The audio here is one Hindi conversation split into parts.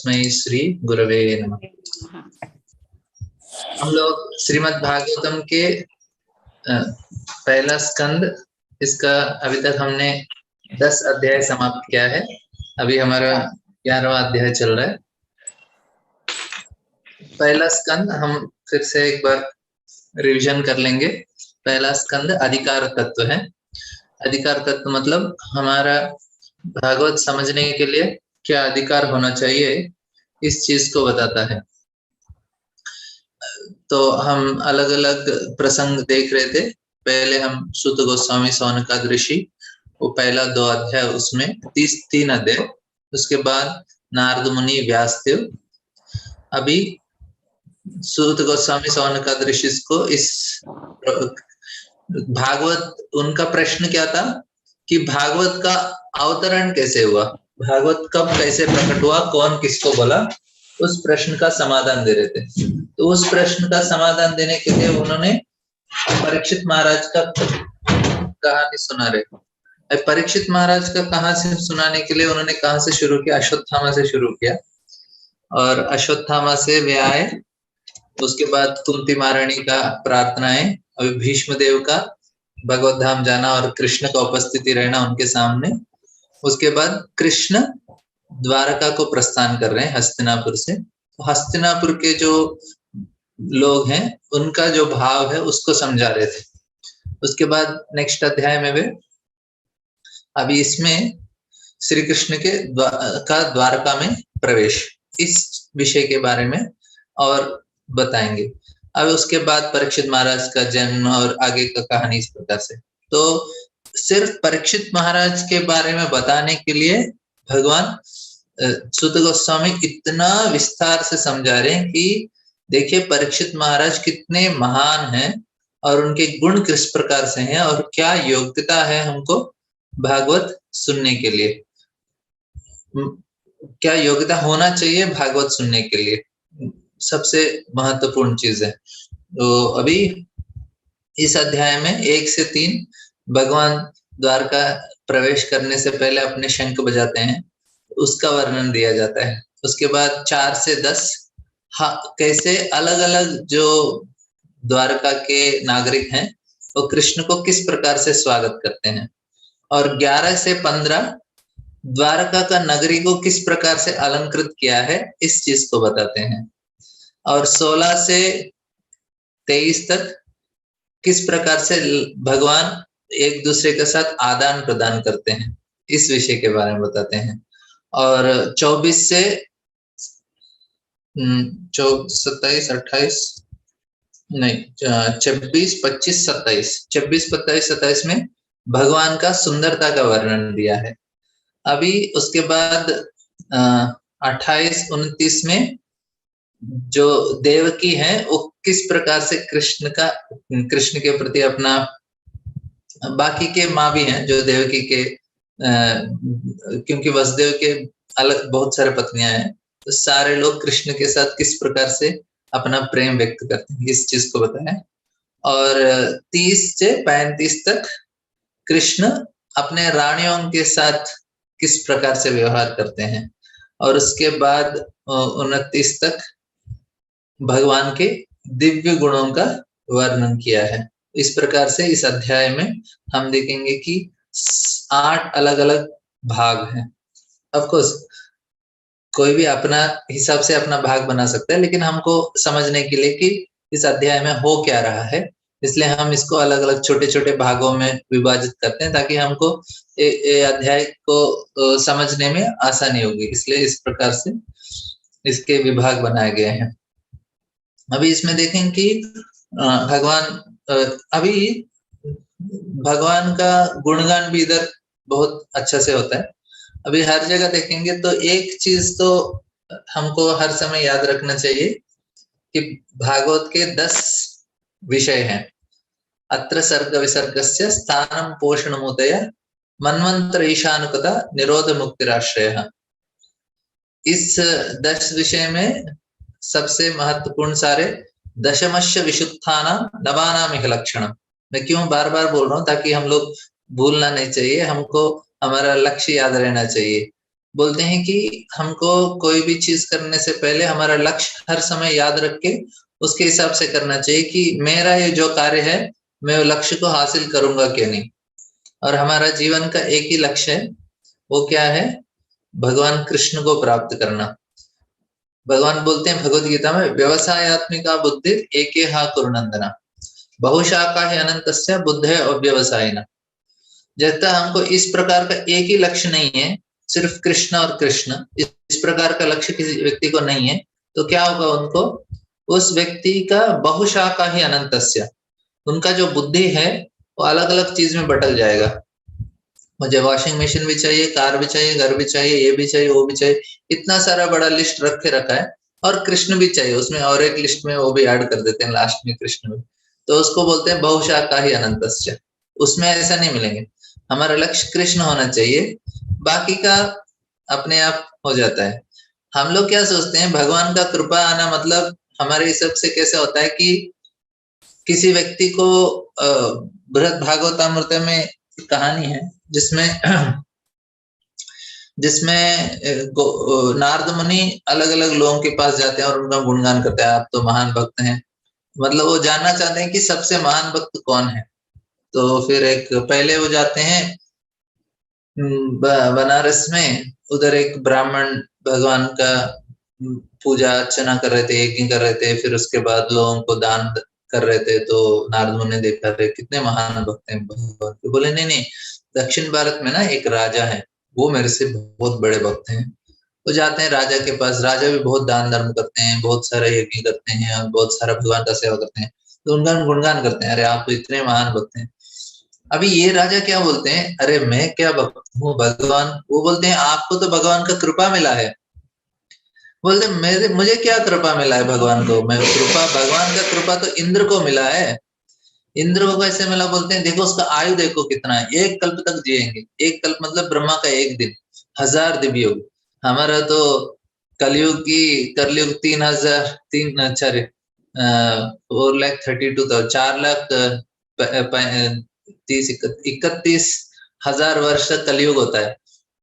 तस्मै श्री गुरवे नमः। हम लोग श्रीमद् भागवतम के पहला स्कंद, इसका अभी तक हमने 10 अध्याय समाप्त किया है। अभी हमारा 11वां अध्याय चल रहा है। पहला स्कंद हम फिर से एक बार रिवीजन कर लेंगे। पहला स्कंद अधिकार तत्व है। अधिकार तत्व मतलब हमारा भागवत समझने के लिए क्या अधिकार होना चाहिए, इस चीज को बताता है। तो हम अलग अलग प्रसंग देख रहे थे। पहले हम सूत गोस्वामी सौनकादि ऋषि, वो पहला 2 अध्याय, उसमें 3 अध्याय। उसके बाद नारद मुनि, व्यासदेव। अभी सूत गोस्वामी सौनकादि ऋषि को इस भागवत, उनका प्रश्न क्या था कि भागवत का अवतरण कैसे हुआ, भागवत कब कैसे प्रकट हुआ, कौन किसको बोला, उस प्रश्न का समाधान दे रहे थे। तो उस प्रश्न का समाधान देने के लिए उन्होंने परीक्षित महाराज का कहानी सुना रहे। परीक्षित महाराज का कहां से सुनाने के लिए उन्होंने कहां से शुरू किया? अश्वत्थामा से शुरू किया। और अश्वत्थामा से वे आए। उसके बाद कुंती महारानी का प्रार्थनाएं, अभी भीष्म देव का भगवत धाम जाना और कृष्ण का उपस्थिति रहना उनके सामने। उसके बाद कृष्ण द्वारका को प्रस्थान कर रहे हैं हस्तिनापुर से। तो हस्तिनापुर के जो लोग हैं उनका जो भाव है उसको समझा रहे थे। उसके बाद नेक्स्ट अध्याय में वे अभी इसमें श्री कृष्ण के द्वारका में प्रवेश, इस विषय के बारे में और बताएंगे। अब उसके बाद परीक्षित महाराज का जन्म और आगे का कहानी इस प्रकार से। तो सिर्फ परीक्षित महाराज के बारे में बताने के लिए भगवान सूत गोस्वामी इतना विस्तार से समझा रहे हैं कि देखिए परीक्षित महाराज कितने महान हैं और उनके गुण किस प्रकार से हैं और क्या योग्यता है हमको भागवत सुनने के लिए, क्या योग्यता होना चाहिए भागवत सुनने के लिए, सबसे महत्वपूर्ण चीज है। तो अभी इस अध्याय में 1 से 3 भगवान द्वारका प्रवेश करने से पहले अपने शंख बजाते हैं, उसका वर्णन दिया जाता है। उसके बाद 4 से 10 कैसे अलग अलग जो द्वारका के नागरिक हैं वो कृष्ण को किस प्रकार से स्वागत करते हैं। और 11 से 15 द्वारका का नगरी को किस प्रकार से अलंकृत किया है, इस चीज को बताते हैं। और 16 से 23 तक किस प्रकार से भगवान एक दूसरे के साथ आदान प्रदान करते हैं, इस विषय के बारे में बताते हैं। और 24 से 27, 28 नहीं 26, 25, 27, 26, 27, 27 में भगवान का सुंदरता का वर्णन दिया है। अभी उसके बाद 28, 29 में जो देवकी है वो किस प्रकार से कृष्ण के प्रति अपना, बाकी के माँ भी हैं जो देवकी के क्योंकि वसुदेव के अलग बहुत सारे पत्नियां हैं, तो सारे लोग कृष्ण के साथ किस प्रकार से अपना प्रेम व्यक्त करते हैं, इस चीज को बताया। और 30 से 35 तक कृष्ण अपने रानियों के साथ किस प्रकार से व्यवहार करते हैं। और उसके बाद 29 तक भगवान के दिव्य गुणों का वर्णन किया है। इस प्रकार से इस अध्याय में हम देखेंगे कि 8 अलग अलग भाग हैं। ऑफ कोर्स कोई भी अपना हिसाब से अपना भाग बना सकता है, लेकिन हमको समझने के लिए कि इस अध्याय में हो क्या रहा है, इसलिए हम इसको अलग अलग छोटे छोटे भागों में विभाजित करते हैं ताकि हमको अध्याय को समझने में आसानी होगी। इसलिए इस प्रकार से इसके विभाग बनाए गए हैं। अभी इसमें देखें कि अभी भगवान का गुणगान भी इधर बहुत अच्छा से होता है। अभी हर जगह देखेंगे तो एक चीज तो हमको हर समय याद रखना चाहिए कि भागवत के 10 विषय हैं। अत्र सर्ग विसर्गस्य स्थानम पोषणमुदय मन्वंतर ईशानुकता निरोध मुक्तिराश्रय। इस 10 विषय में सबसे महत्वपूर्ण सारे दशमस्य विशुद्धाना नवानामिह लक्षणम। मैं क्यों बार बार बोल रहा हूँ, ताकि हम लोग भूलना नहीं चाहिए, हमको हमारा लक्ष्य याद रहना चाहिए। बोलते हैं कि हमको कोई भी चीज करने से पहले हमारा लक्ष्य हर समय याद रख के उसके हिसाब से करना चाहिए कि मेरा ये जो कार्य है मैं वो लक्ष्य को हासिल करूंगा कि नहीं। और हमारा जीवन का एक ही लक्ष्य है, वो क्या है? भगवान कृष्ण को प्राप्त करना। भगवान बोलते हैं भगवत गीता में, व्यवसायत्मिका बुद्धि एके हा कुरुनंदना, बहुशाखा है अनंतस्य बुद्धे अव्यवसायिना। जब तक हमको इस प्रकार का एक ही लक्ष्य नहीं है, सिर्फ कृष्ण और कृष्ण, इस प्रकार का लक्ष्य किसी व्यक्ति को नहीं है, तो क्या होगा उनको? उस व्यक्ति का बहुशाखा ही अनंतस्य, उनका जो बुद्धि है वो अलग अलग चीज में बटल जाएगा। मुझे वॉशिंग मशीन भी चाहिए, कार भी चाहिए, घर भी चाहिए, ये भी चाहिए, वो भी चाहिए, इतना सारा बड़ा लिस्ट रख के रखा है। और कृष्ण भी चाहिए उसमें, और एक लिस्ट में वो भी ऐड कर देते हैं लास्ट में कृष्ण में। तो उसको बोलते हैं बहुशाखा ही अनंतस्य। उसमें ऐसा नहीं मिलेंगे। हमारा लक्ष्य कृष्ण होना चाहिए, बाकी का अपने आप हो जाता है। हम लोग क्या सोचते हैं, भगवान का कृपा आना मतलब हमारे हिसाब से कैसे होता है कि किसी व्यक्ति को बृहद भागवतामृत में कहानी है जिसमें जिसमें नारद मुनि अलग अलग लोगों के पास जाते हैं और उनका गुणगान करते हैं, आप तो महान भक्त हैं। मतलब वो जानना चाहते हैं कि सबसे महान भक्त कौन है। तो फिर एक पहले वो जाते हैं बनारस में, उधर एक ब्राह्मण भगवान का पूजा अर्चना कर रहे थे, यज्ञ कर रहे थे, फिर उसके बाद लोगों को दान कर रहे थे। तो नारद मुनि ने देखा रहे कितने महान भक्त हैं भगवान के, बोले नहीं नहीं, दक्षिण भारत में ना एक राजा है, वो मेरे से बहुत बड़े भक्त हैं। तो जाते हैं राजा के पास, राजा भी बहुत दान धर्म करते हैं, बहुत सारा यज्ञ करते हैं और बहुत सारा भगवान का सेवा करते हैं। तो उनका गुणगान करते हैं, अरे आप तो इतने महान भक्त हैं। अभी ये राजा क्या बोलते हैं, अरे मैं क्या भक्त हूँ, भगवान। वो बोलते हैं आपको तो भगवान का कृपा मिला है। बोलते मेरे मुझे क्या कृपा मिला है भगवान को, मैं कृपा, भगवान का कृपा तो इंद्र को मिला है। इंद्र को कैसे मिला? बोलते हैं देखो उसका आयु देखो कितना है, एक कल्प तक जिएंगे। एक कल्प मतलब ब्रह्मा का एक दिन, 1000 दिव्य युग। हमारा तो कलयुग की कलयुग 3000 तीन, अच्छा रे, 4,32,000, 4,31,000 वर्ष तक कलयुग होता है।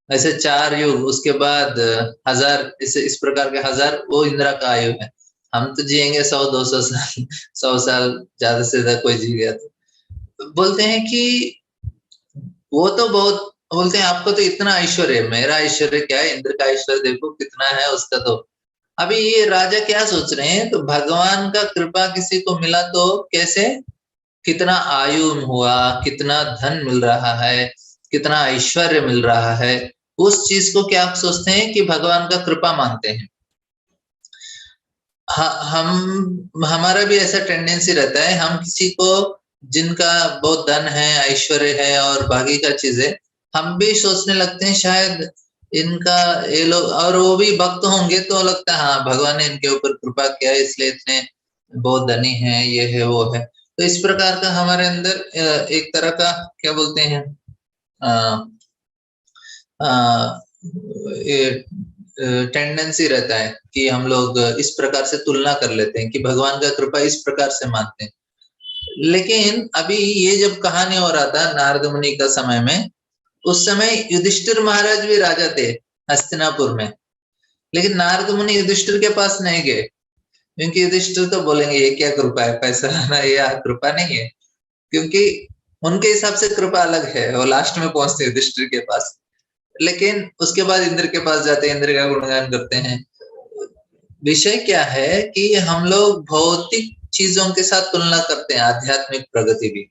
ऐसे 4 युग, उसके बाद 1000, इस प्रकार के 1000 वो इंदिरा का आयु है। हम तो जिएंगे 100-200 साल, 100 साल ज्यादा से ज्यादा कोई जी गया तो। बोलते हैं कि वो तो बहुत, बोलते हैं आपको तो इतना ऐश्वर्य है, मेरा ऐश्वर्य क्या है, इंद्र का ऐश्वर्य देखो कितना है उसका। तो अभी ये राजा क्या सोच रहे हैं, तो भगवान का कृपा किसी को मिला तो कैसे, कितना आयु हुआ, कितना धन मिल रहा है, कितना ऐश्वर्य मिल रहा है, उस चीज को क्या सोचते हैं कि भगवान का कृपा मानते हैं। हम हमारा भी ऐसा टेंडेंसी रहता है, हम किसी को जिनका बहुत धन है, ऐश्वर्य है और बाकी का चीजें, हम भी सोचने लगते हैं शायद इनका, ये लोग, और वो भी भक्त होंगे तो लगता है हाँ भगवान ने इनके ऊपर कृपा किया इसलिए इतने बहुत धनी है, ये है वो है। तो इस प्रकार का हमारे अंदर एक तरह का क्या बोलते हैं, टेंडेंसी रहता है कि हम लोग इस प्रकार से तुलना कर लेते हैं कि भगवान का कृपा इस प्रकार से मानते हैं। लेकिन अभी ये जब कहानी हो रहा था नारद मुनि का समय में, उस समय युधिष्ठिर महाराज भी राजा थे हस्तिनापुर में। लेकिन नारद मुनि युधिष्ठिर के पास नहीं गए, क्योंकि युधिष्ठिर तो बोलेंगे ये क्या कृपा है, पैसा लाना, ये कृपा नहीं है। क्योंकि उनके हिसाब से कृपा अलग है, वो लास्ट में पहुंचते हैं युधिष्ठिर के पास। लेकिन उसके बाद इंद्र के पास जाते हैं, इंद्र का गुणगान करते हैं। विषय क्या है कि हम लोग भौतिक चीजों के साथ तुलना करते हैं आध्यात्मिक प्रगति भी।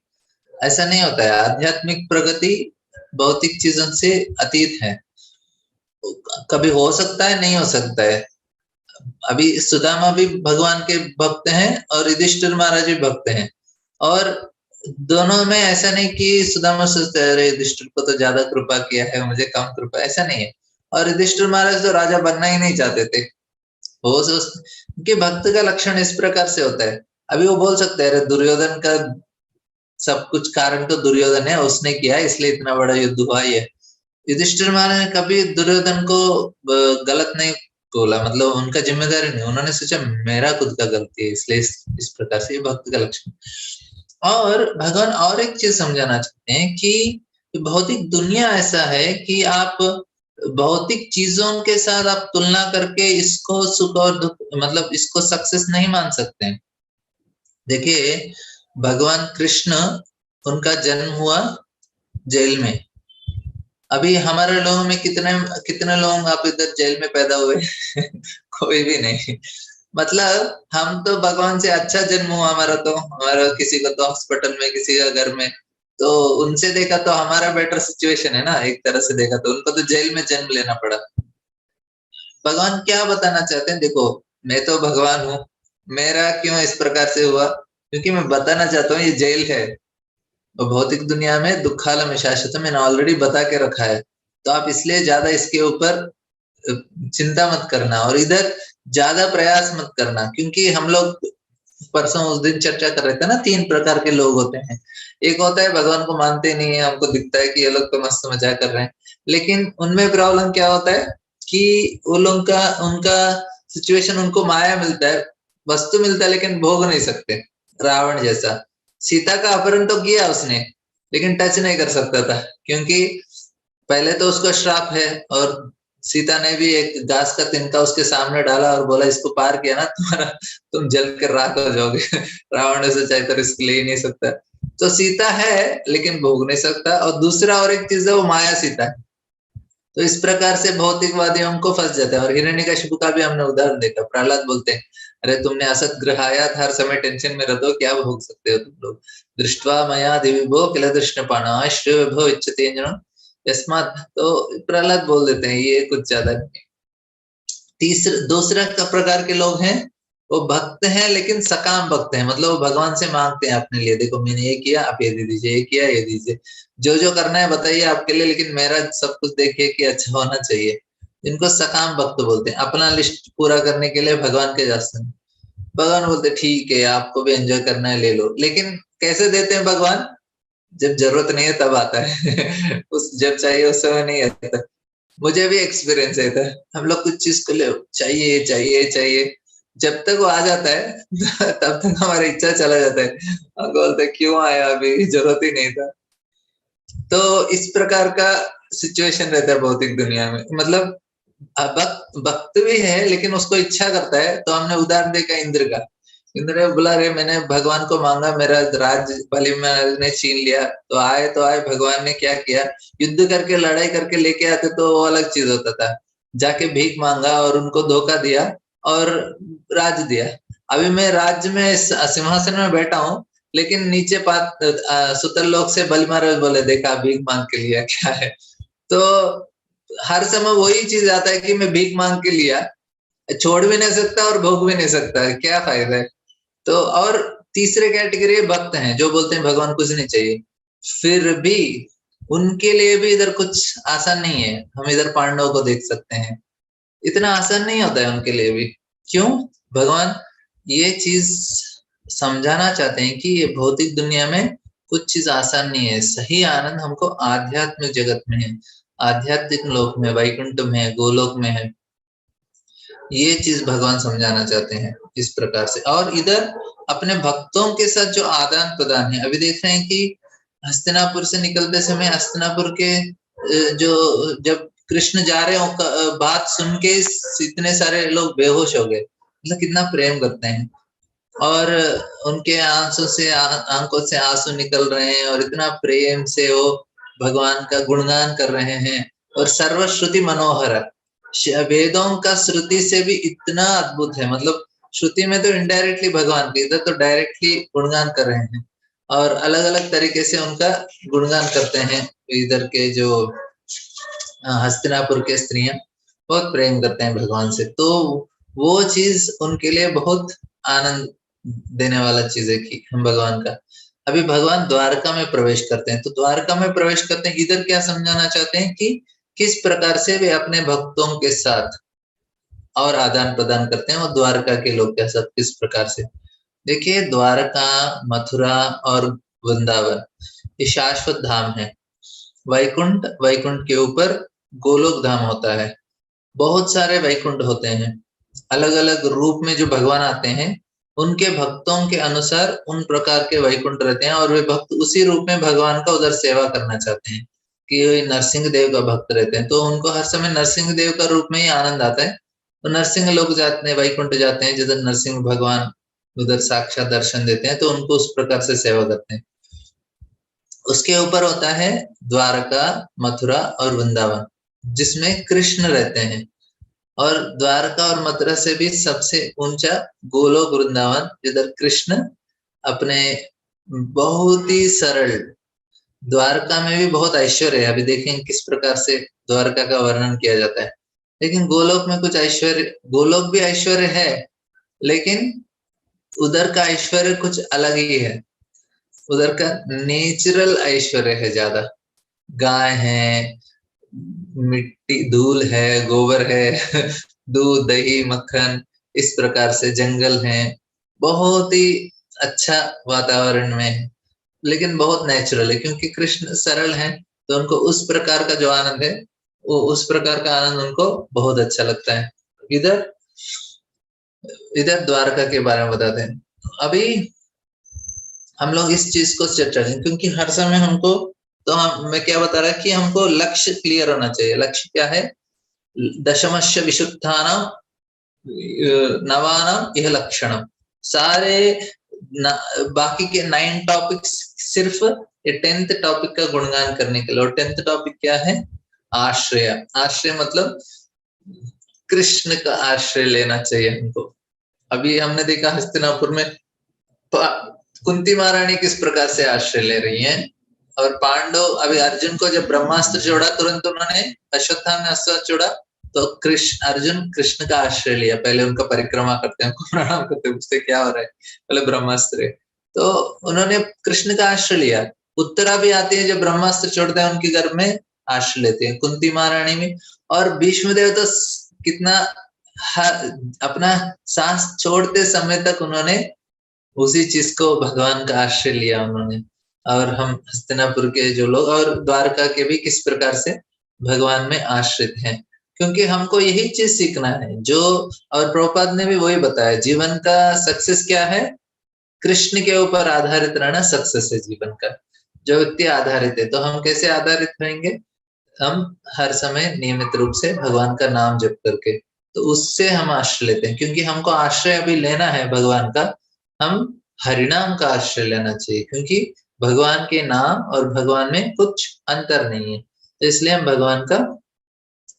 ऐसा नहीं होता है, आध्यात्मिक प्रगति भौतिक चीजों से अतीत है। कभी हो सकता है, नहीं हो सकता है। अभी सुदामा भी भगवान के भक्त हैं और युधिष्ठिर महाराज भी भक्त हैं, और दोनों में ऐसा नहीं कि सुदामा सोचते अरे युधिष्ठिर को तो ज्यादा कृपा किया है, मुझे कम कृपा, ऐसा नहीं है। और युधिष्ठिर महाराज तो राजा बनना ही नहीं चाहते थे। वो सोच कि भक्त का लक्षण इस प्रकार से होता है। अभी वो बोल सकते हैं अरे दुर्योधन का सब कुछ कारण तो दुर्योधन है, उसने किया इसलिए इतना बड़ा युद्ध हुआ। ये युधिष्ठिर महाराज ने कभी दुर्योधन को गलत नहीं बोला, मतलब उनका जिम्मेदारी नहीं, उन्होंने सोचा मेरा खुद का गलती है, इसलिए इस प्रकार से भक्त का लक्षण। और भगवान और एक चीज समझाना चाहते हैं कि भौतिक दुनिया ऐसा है कि आप भौतिक चीजों के साथ आप तुलना करके इसको सुख और दुख, मतलब इसको सक्सेस नहीं मान सकते हैं। देखिए भगवान कृष्ण, उनका जन्म हुआ जेल में। अभी हमारे लोगों में कितने कितने लोग आप इधर जेल में पैदा हुए? कोई भी नहीं। मतलब हम तो भगवान से अच्छा जन्म हुआ हमारा, तो हमारा किसी को तो हॉस्पिटल में, किसी का घर में, तो उनसे देखा तो हमारा बेटर सिचुएशन है ना, एक तरह से देखा तो उनको तो जेल में जन्म लेना पड़ा। भगवान क्या बताना चाहते हैं? देखो मैं तो भगवान हूँ, मेरा क्यों इस प्रकार से हुआ? क्योंकि मैं बताना चाहता हूँ ये जेल है, और भौतिक दुनिया में दुखालम शाश्वतम मैंने ऑलरेडी बता के रखा है। तो आप इसलिए ज्यादा इसके ऊपर चिंता मत करना, और इधर ज्यादा प्रयास मत करना, क्योंकि हम लोग परसों उस दिन चर्चा कर रहे थे ना, 3 प्रकार के लोग होते हैं। एक होता है भगवान को मानते नहीं है, हमको दिखता है कि ये लोग तो मस्त मजाक कर रहे हैं, लेकिन उनमें प्रॉब्लम क्या होता है कि वो लोग का, उनका सिचुएशन, उनको माया मिलता है, वस्तु मिलता है, लेकिन भोग नहीं सकते। रावण जैसा, सीता का अपहरण तो किया उसने, लेकिन टच नहीं कर सकता था, क्योंकि पहले तो उसका श्राप है, और सीता ने भी एक घास का तिनका उसके सामने डाला और बोला इसको पार किया ना तुम्हारा, तुम जल कर राख हो जाओगे। रावण ऐसे चाहे तो रिस्क ले ही नहीं सकता। तो सीता है लेकिन भोग नहीं सकता, और दूसरा और एक चीज है वो माया सीता है। तो इस प्रकार से भौतिकवादी हमको फंस जाते हैं। और हिरण्यकशिपु का भी हमने उदाहरण देखा, प्रहलाद बोलते हैं अरे तुमने असत ग्रहायात, हर समय टेंशन में रहते हो, क्या भोग सकते हो तुम लोग? दृष्टवा मया दिविभो किल दृष्टपाणा श्रेय विभो इच्छते अंजन यस्मात्। तो प्रहलाद बोल देते हैं ये कुछ ज्यादा नहीं। तीसरा दूसरा का प्रकार के लोग हैं, वो भक्त हैं लेकिन सकाम भक्त हैं, मतलब वो भगवान से मांगते हैं अपने लिए, देखो मैंने ये किया आप ये दे दीजिए, ये किया ये दीजिए, जो जो करना है बताइए आपके लिए, लेकिन मेरा सब कुछ देखिए कि अच्छा होना चाहिए। इनको सकाम भक्त बोलते हैं। अपना लिस्ट पूरा करने के लिए भगवान के जाते हैं। भगवान बोलते ठीक है आपको भी एंजॉय करना है ले लो, लेकिन कैसे देते हैं भगवान? जब जरूरत नहीं है तब आता है। उस जब चाहिए उस समय नहीं आता। मुझे भी एक्सपीरियंस है था, हम लोग कुछ चीज को ले चाहिए चाहिए चाहिए, जब तक वो आ जाता है तब तक हमारी इच्छा चला जाता है, हम बोलते क्यों आया, अभी जरूरत ही नहीं था। तो इस प्रकार का सिचुएशन रहता है भौतिक दुनिया में। मतलब भक्त भक्त भी है लेकिन उसको इच्छा करता है। तो हमने उदाहरण देखा इंद्र का। इंद्र ने बोला रे मैंने भगवान को मांगा, मेरा राज्य बलि ने छीन लिया, तो आए भगवान ने क्या किया, युद्ध करके लड़ाई करके लेके आते तो वो अलग चीज होता था। जाके भीख मांगा और उनको धोखा दिया और राज दिया। अभी मैं राज्य में सिंहासन में बैठा हूँ, लेकिन नीचे सुतल लोक से बलि महाराज बोले देखा भीख मांग के लिया क्या है। तो हर समय वही चीज आता है कि मैं भीख मांग के लिया, छोड़ भी नहीं सकता और भोग भी नहीं सकता, क्या फायदा है? तो और तीसरे कैटेगरी भक्त हैं जो बोलते हैं भगवान कुछ नहीं चाहिए, फिर भी उनके लिए भी इधर कुछ आसान नहीं है। हम इधर पांडवों को देख सकते हैं, इतना आसान नहीं होता है उनके लिए भी। क्यों? भगवान ये चीज समझाना चाहते हैं कि ये भौतिक दुनिया में कुछ चीज आसान नहीं है। सही आनंद हमको आध्यात्मिक जगत में है, आध्यात्मिक लोक में, वैकुंठ में है, गोलोक में है। ये चीज भगवान समझाना चाहते हैं इस प्रकार से। और इधर अपने भक्तों के साथ जो आदान प्रदान है, अभी देख रहे हैं कि हस्तिनापुर से निकलते समय हस्तिनापुर के जो जब कृष्ण जा रहे हो बात सुन के इतने सारे लोग बेहोश हो गए। मतलब कितना प्रेम करते हैं, और उनके आंखों से आंसू निकल रहे हैं, और इतना प्रेम से वो भगवान का गुणगान कर रहे हैं। और सर्वश्रुति मनोहर, वेदों का श्रुति से भी इतना अद्भुत है। मतलब श्रुति में तो इनडायरेक्टली भगवान के, इधर तो डायरेक्टली गुणगान कर रहे हैं, और अलग अलग तरीके से उनका गुणगान करते हैं। इधर के जो हस्तिनापुर के स्त्रियां बहुत प्रेम करते हैं भगवान से, तो वो चीज उनके लिए बहुत आनंद देने वाला चीज है कि हम भगवान का। अभी भगवान द्वारका में प्रवेश करते हैं, तो द्वारका में प्रवेश करते हैं, इधर क्या समझाना चाहते हैं कि किस प्रकार से वे अपने भक्तों के साथ और आदान प्रदान करते हैं, और द्वारका के लोग के साथ किस प्रकार से। देखिए द्वारका, मथुरा और वृंदावन ये शाश्वत धाम है। वैकुंठ, वैकुंठ के ऊपर गोलोक धाम होता है। बहुत सारे वैकुंठ होते हैं, अलग अलग रूप में जो भगवान आते हैं, उनके भक्तों के अनुसार उन प्रकार के वैकुंठ रहते हैं, और वे भक्त उसी रूप में भगवान का उधर सेवा करना चाहते हैं। कि वे नरसिंह देव का भक्त रहते हैं, तो उनको हर समय नरसिंह देव का रूप में ही आनंद आता है। तो नरसिंह लोग जाते हैं, वैकुंठ जाते हैं, जिधर नरसिंह भगवान उधर साक्षात दर्शन देते हैं, तो उनको उस प्रकार से सेवा करते हैं। उसके ऊपर होता है द्वारका, मथुरा और वृंदावन, जिसमें कृष्ण रहते हैं। और द्वारका और मथुरा से भी सबसे ऊंचा गोलोक वृंदावन, जिधर कृष्ण अपने बहुत ही सरल, द्वारका में भी बहुत ऐश्वर्य है, अभी देखेंगे किस प्रकार से द्वारका का वर्णन किया जाता है। लेकिन गोलोक में कुछ ऐश्वर्य, गोलोक भी ऐश्वर्य है, लेकिन उधर का ऐश्वर्य कुछ अलग ही है। उधर का नेचुरल ऐश्वर्य है ज्यादा, गाय है, मिट्टी धूल है, गोबर है दूध दही मक्खन, इस प्रकार से जंगल है, बहुत ही अच्छा वातावरण में है, लेकिन बहुत नेचुरल है, क्योंकि कृष्ण सरल है, तो उनको उस प्रकार का जो आनंद है, वो उस प्रकार का आनंद उनको बहुत अच्छा लगता है। इधर इधर द्वारका के बारे में बताते हैं। अभी हम लोग इस चीज को चर्चा करें, क्योंकि हर समय हमको, तो मैं क्या बता रहा कि हमको लक्ष्य क्लियर होना चाहिए। लक्ष्य क्या है? दशमस्य विशुद्धानाम नवानाम यह लक्षणम। सारे बाकी के 9 टॉपिक्स सिर्फ ये 10th टॉपिक का गुणगान करने के लिए। और 10th टॉपिक क्या है? आश्रय। आश्रय मतलब कृष्ण का आश्रय लेना चाहिए हमको। अभी हमने देखा हस्तिनापुर में कुंती महारानी किस प्रकार से आश्रय ले रही हैं, और पांडव, अभी अर्जुन को जब ब्रह्मास्त्र छोड़ा, तुरंत उन्होंने अश्वत्थामा ने अस्त्र छोड़ा, तो अर्जुन कृष्ण का आश्रय लिया। पहले उनका परिक्रमा करते हैं, उनको प्रणाम करते हैं, पूछते क्या हो रहा है, पहले ब्रह्मास्त्र है, तो उन्होंने कृष्ण का आश्रय लिया। उत्तरा भी आती है, जब ब्रह्मास्त्र छोड़ते हैं उनके घर में आश्रय लेते हैं, कुंती महारानी में। और भीष्मदेव तो कितना अपना सांस छोड़ते समय तक उन्होंने उसी चीज को, भगवान का आश्रय लिया उन्होंने। और हम हस्तिनापुर के जो लोग और द्वारका के भी किस प्रकार से भगवान में आश्रित हैं, क्योंकि हमको यही चीज सीखना है जो, और प्रभुपाद ने भी वही बताया, जीवन का सक्सेस क्या है? कृष्ण के ऊपर आधारित रहना सक्सेस है जीवन का। जो व्यक्ति आधारित है, तो हम कैसे आधारित रहेंगे? हम हर समय नियमित रूप से भगवान का नाम जप करके, तो उससे हम आश्रय लेते हैं। क्योंकि हमको आश्रय अभी लेना है भगवान का, हम हरिनाम का आश्रय लेना चाहिए, क्योंकि भगवान के नाम और भगवान में कुछ अंतर नहीं है, तो इसलिए हम भगवान का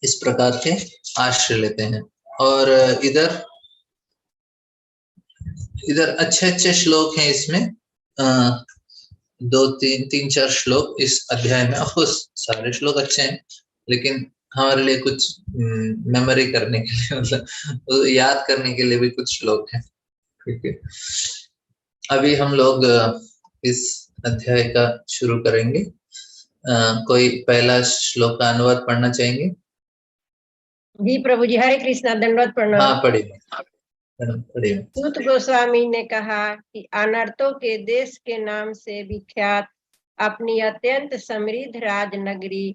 इस प्रकार के आश्रय लेते हैं। और इधर इधर अच्छे अच्छे श्लोक हैं इसमें, 2 3 4 श्लोक इस अध्याय में। ऑफकोर्स सारे श्लोक अच्छे हैं, लेकिन हमारे लिए कुछ मेमोरी करने के लिए, मतलब याद करने के लिए भी कुछ श्लोक हैं। ठीक है, अभी हम लोग इस अध्याय का शुरू करेंगे। कोई पहला श्लोक का अनुवाद पढ़ना चाहेंगे? जी प्रभु जी, हरे कृष्णा, दंडवत प्रणाम। हाँ, पढ़िए पढ़िए। सूत गोस्वामी ने कहा कि अनर्थों के देश के नाम से विख्यात अपनी अत्यंत समृद्ध राजनगरी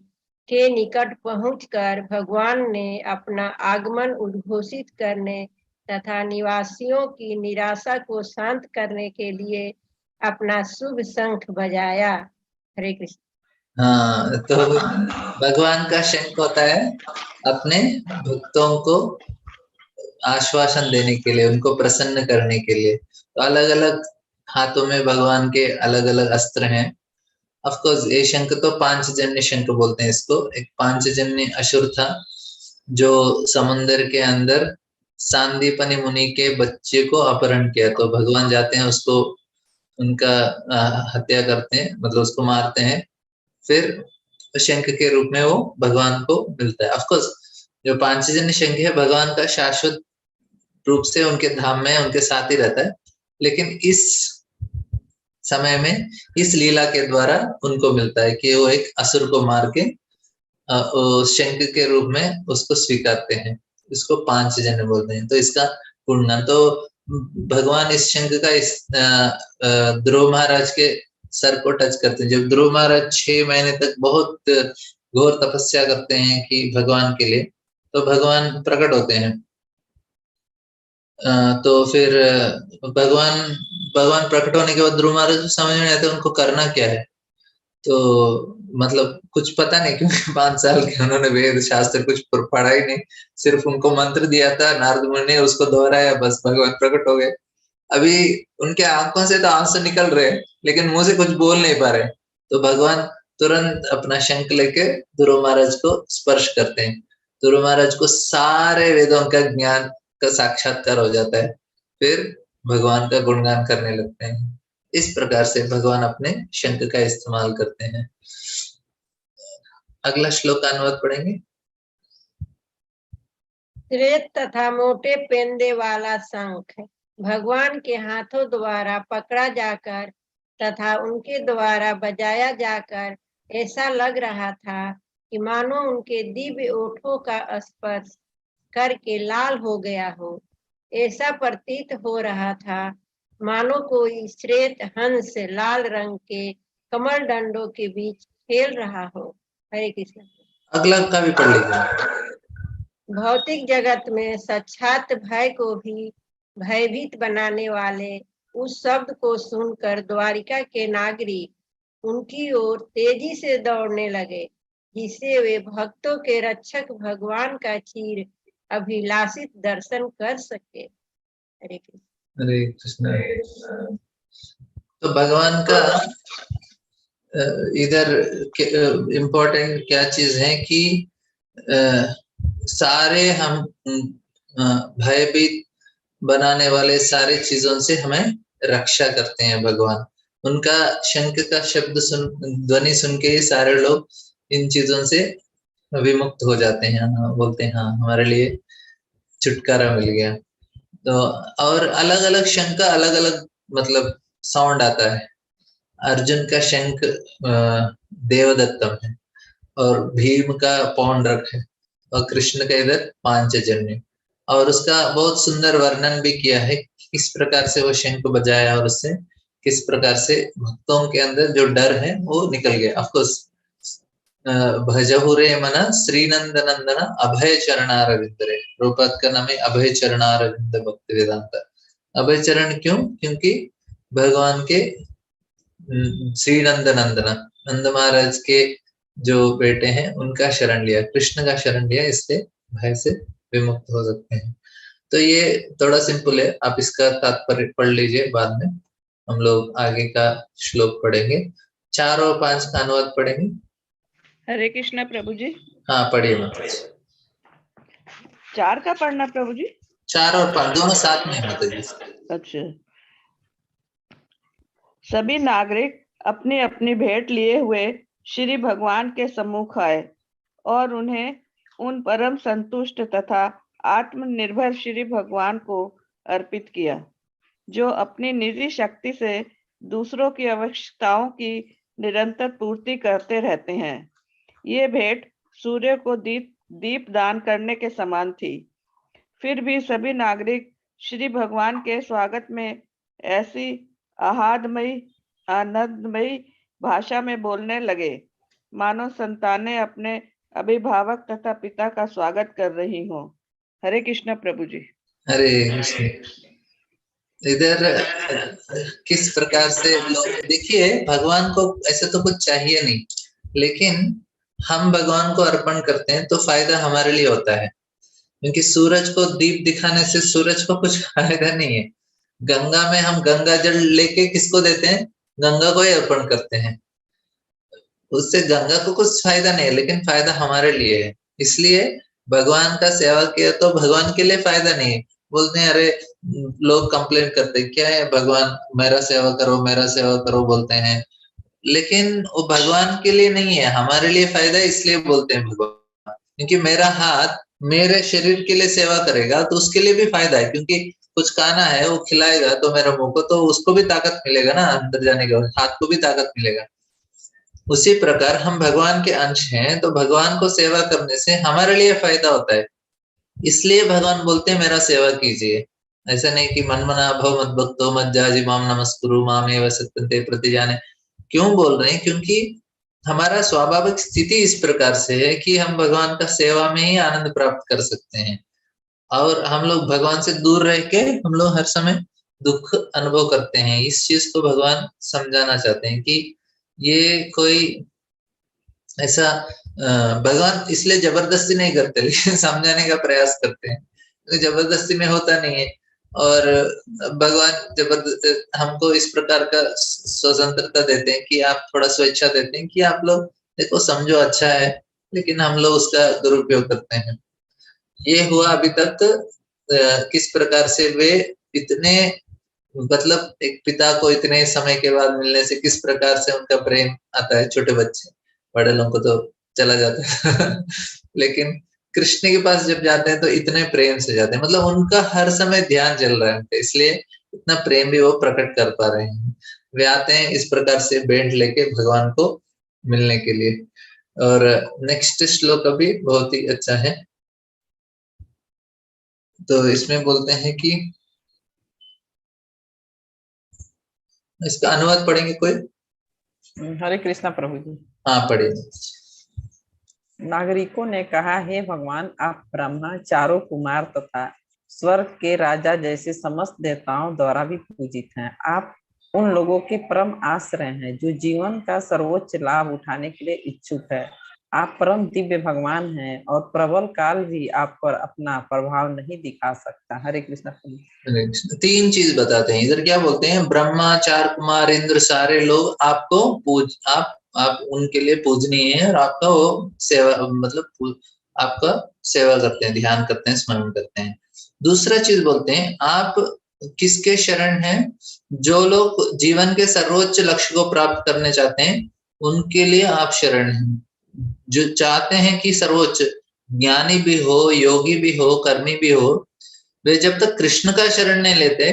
के निकट पहुंचकर भगवान ने अपना आगमन उद्घोषित करने तथा निवासियों की निराशा को शांत करने के लिए अपना शुभ शंख बजाया। हरे कृष्ण। हाँ, तो भगवान का शंख होता है अपने भक्तों को आश्वासन देने के लिए, उनको प्रसन्न करने के लिए। तो अलग अलग हाथों में भगवान के अलग अलग अस्त्र हैं। ऑफ कोर्स ये शंख तो पांचजन्य शंख बोलते हैं इसको। एक पांचजन्य असुर था जो समुद्र के अंदर सांदीपनि मुनि के बच्चे को अपहरण किया, तो भगवान जाते हैं उसको, उनका हत्या करते हैं, मतलब उसको मारते हैं, फिर शंख के रूप में वो भगवान को मिलता है। ऑफ कोर्स जो पांचजन्य शंख है भगवान का शाश्वत रूप से उनके धाम में उनके साथ ही रहता है, लेकिन इस समय में इस लीला के द्वारा उनको मिलता है कि वो एक असुर को मार के शंख के रूप में उसको स्वीकारते हैं। इसको पांचजन्य बोलते हैं। तो इसका पूर्ण, तो भगवान इस शंख का इस ध्रुव महाराज के सर को टच करते हैं। जब ध्रुव महाराज 6 महीने तक बहुत घोर तपस्या करते हैं कि भगवान के लिए, तो भगवान प्रकट होते हैं। तो फिर भगवान प्रकट होने के बाद ध्रुव महाराज समझ में नहीं आता उनको करना क्या है। तो मतलब कुछ पता नहीं, क्योंकि 5 साल के उन्होंने वेद शास्त्र कुछ पढ़ा ही नहीं, सिर्फ उनको मंत्र दिया था, नारद मुनि ने उसको दोहराया, बस भगवान प्रकट हो गए। अभी उनके आंखों से तो आंसू निकल रहे हैं, लेकिन मुंह से कुछ बोल नहीं पा रहे। तो भगवान तुरंत अपना शंख लेके ध्रुव महाराज को स्पर्श करते हैं। ध्रुव महाराज को सारे वेदों का ज्ञान का साक्षात्कार हो जाता है, फिर भगवान का गुणगान करने लगते हैं। इस प्रकार से भगवान अपने शंख का इस्तेमाल करते हैं। अगला श्लोक का अनुवाद पढ़ेंगे। श्वेत तथा मोटे पेंदे वाला शंख भगवान के हाथों द्वारा पकड़ा जाकर तथा उनके द्वारा बजाया जाकर ऐसा लग रहा था कि मानो उनके दिव्य ओठों का स्पर्श करके लाल हो गया हो। ऐसा प्रतीत हो रहा था मानो कोई श्वेत हंस लाल रंग के कमल डंडों के बीच खेल रहा हो। हरे कृष्ण। अगला का भी पढ़ लीजिए। भौतिक जगत में साक्षात भय को भी भयभीत बनाने वाले उस शब्द को सुनकर द्वारिका के नागरिक उनकी ओर तेजी से दौड़ने लगे, जिससे वे भक्तों के रक्षक भगवान का चीर अभिलाषित दर्शन कर सके। हरे कृष्ण। हरे कृष्ण। तो भगवान का इधर इम्पोर्टेंट क्या चीज है कि सारे हम भयभीत बनाने वाले सारे चीजों से हमें रक्षा करते हैं भगवान। उनका शंख का शब्द ध्वनि सुन के ही सारे लोग इन चीजों से विमुक्त हो जाते हैं, बोलते हैं हाँ हमारे लिए छुटकारा मिल गया। तो और अलग अलग शंख का अलग अलग मतलब साउंड आता है। अर्जुन का शंख देवदत्तम है, और भीम का पौंड्रक है, और कृष्ण का इधर पांचजन्य। और उसका बहुत सुंदर वर्णन भी किया है, किस प्रकार से वो शंख बजाया और उससे किस प्रकार से भक्तों के अंदर जो डर है वो निकल गया। ऑफकोर्स भजहुरे मना श्रीनंद नंदन अभय चरणारविंद रे, रूपद का नाम है अभय चरणारविंद भक्ति वेदांत। अभय चरण क्यों? क्योंकि भगवान के श्री नंद नंदना नंद महाराज के जो बेटे हैं उनका शरण लिया, कृष्ण का शरण लिया, इससे भय से विमुक्त हो सकते हैं। तो ये थोड़ा सिंपल है, आप इसका तात्पर्य पढ़ लीजिए, बाद में हम लोग आगे का श्लोक पढ़ेंगे। 4 और 5 का अनुवाद पढ़ेंगे। हरे कृष्णा प्रभु जी। हाँ पढ़िए माता। 4 का पढ़ना प्रभु जी? 4 और 5 दोनों साथ में माता जी। अच्छा। सभी नागरिक अपनी अपनी भेंट लिए हुए श्री भगवान के सम्मुख आए और उन्हें उन परम संतुष्ट तथा आत्मनिर्भर श्री भगवान को अर्पित किया, जो अपनी निजी शक्ति से दूसरों की आवश्यकताओं की निरंतर पूर्ति करते रहते हैं। ये भेंट सूर्य को दीप दान करने के समान थी। फिर भी सभी नागरिक श्री भगवान के स्वागत में ऐसी आह्लादमयी आनंदमयी भाषा में बोलने लगे मानो संतानें अपने अभिभावक तथा पिता का स्वागत कर रही हो। हरे कृष्ण प्रभु जी। हरे कृष्ण। इधर किस प्रकार से लोग, देखिए भगवान को ऐसे तो कुछ चाहिए नहीं, लेकिन हम भगवान को अर्पण करते हैं तो फायदा हमारे लिए होता है, क्योंकि सूरज को दीप दिखाने से सूरज को कुछ फायदा नहीं है। गंगा में हम गंगा जल लेके किसको देते हैं? गंगा को ही अर्पण करते हैं, उससे गंगा को कुछ फायदा नहीं है, लेकिन फायदा हमारे लिए है। इसलिए भगवान का सेवा किया तो भगवान के लिए फायदा नहीं है। बोलते हैं अरे लोग कंप्लेन करते हैं क्या है, भगवान मेरा सेवा करो मेरा सेवा करो बोलते हैं, लेकिन वो भगवान के लिए नहीं है, हमारे लिए फायदा है, इसलिए बोलते हैं भगवान। क्योंकि मेरा हाथ मेरे शरीर के लिए सेवा करेगा तो उसके लिए भी फायदा है, क्योंकि कुछ खाना है वो खिलाएगा तो मेरे मुंह को, तो उसको भी ताकत मिलेगा ना, अंदर जाने के बाद हाथ को भी ताकत मिलेगा। उसी प्रकार हम भगवान के अंश हैं, तो भगवान को सेवा करने से हमारे लिए फायदा होता है, इसलिए भगवान बोलते हैं मेरा सेवा कीजिए। ऐसा नहीं कि मन मना भव मत भक्तो मत जाजी माम नमस्कुरु मामेव सत्यन्ते प्रतिजाने। क्यों बोल रहे हैं? क्योंकि हमारा स्वाभाविक स्थिति इस प्रकार से है कि हम भगवान का सेवा में ही आनंद प्राप्त कर सकते हैं, और हम लोग भगवान से दूर रह के हम लोग हर समय दुख अनुभव करते हैं। इस चीज को भगवान समझाना चाहते हैं कि ये कोई ऐसा भगवान इसलिए जबरदस्ती नहीं करते, लेकिन समझाने का प्रयास करते हैं, क्योंकि जबरदस्ती में होता नहीं है। और भगवान जबरदस्त हमको इस प्रकार का स्वतंत्रता देते हैं कि आप थोड़ा स्वेच्छा देते हैं कि आप लोग देखो समझो अच्छा है, लेकिन हम लोग उसका दुरुपयोग करते हैं। ये हुआ अभी तक किस प्रकार से वे इतने, मतलब एक पिता को इतने समय के बाद मिलने से किस प्रकार से उनका प्रेम आता है। छोटे बच्चे, बड़े लोगों को तो चला जाता है लेकिन कृष्ण के पास जब जाते हैं तो इतने प्रेम से जाते हैं, मतलब उनका हर समय ध्यान चल रहा है उनका, इसलिए इतना प्रेम भी वो प्रकट कर पा रहे हैं। वे आते हैं इस प्रकार से बैंड लेके भगवान को मिलने के लिए। और नेक्स्ट श्लोक अभी बहुत ही अच्छा है। तो इसमें बोलते हैं कि इसका अनुवाद पढ़ेंगे कोई? हरे कृष्णा प्रभु जी। हाँ पढ़िए। नागरिकों ने कहा, हे भगवान, आप ब्रह्मा, चारों कुमार तथा स्वर्ग के राजा जैसे समस्त देवताओं द्वारा भी पूजित हैं। आप उन लोगों के परम आश्रय हैं जो जीवन का सर्वोच्च लाभ उठाने के लिए इच्छुक है। आप परम दिव्य भगवान हैं और प्रबल काल भी आप पर अपना प्रभाव नहीं दिखा सकता। हरे कृष्णा। तीन चीज बताते हैं इधर। क्या बोलते हैं? ब्रह्मा, चार कुमार, इंद्र, सारे लोग आपको आप उनके लिए पूजनीय है और आपका वो सेवा, मतलब आपका सेवा करते हैं, ध्यान करते हैं, स्मरण करते हैं। दूसरा चीज बोलते हैं, आप किसके शरण हैं? जो लोग जीवन के सर्वोच्च लक्ष्य को प्राप्त करने चाहते हैं, उनके लिए आप शरण हैं। जो चाहते हैं कि सर्वोच्च, ज्ञानी भी हो, योगी भी हो, कर्मी भी हो, वे जब तक कृष्ण का शरण नहीं लेते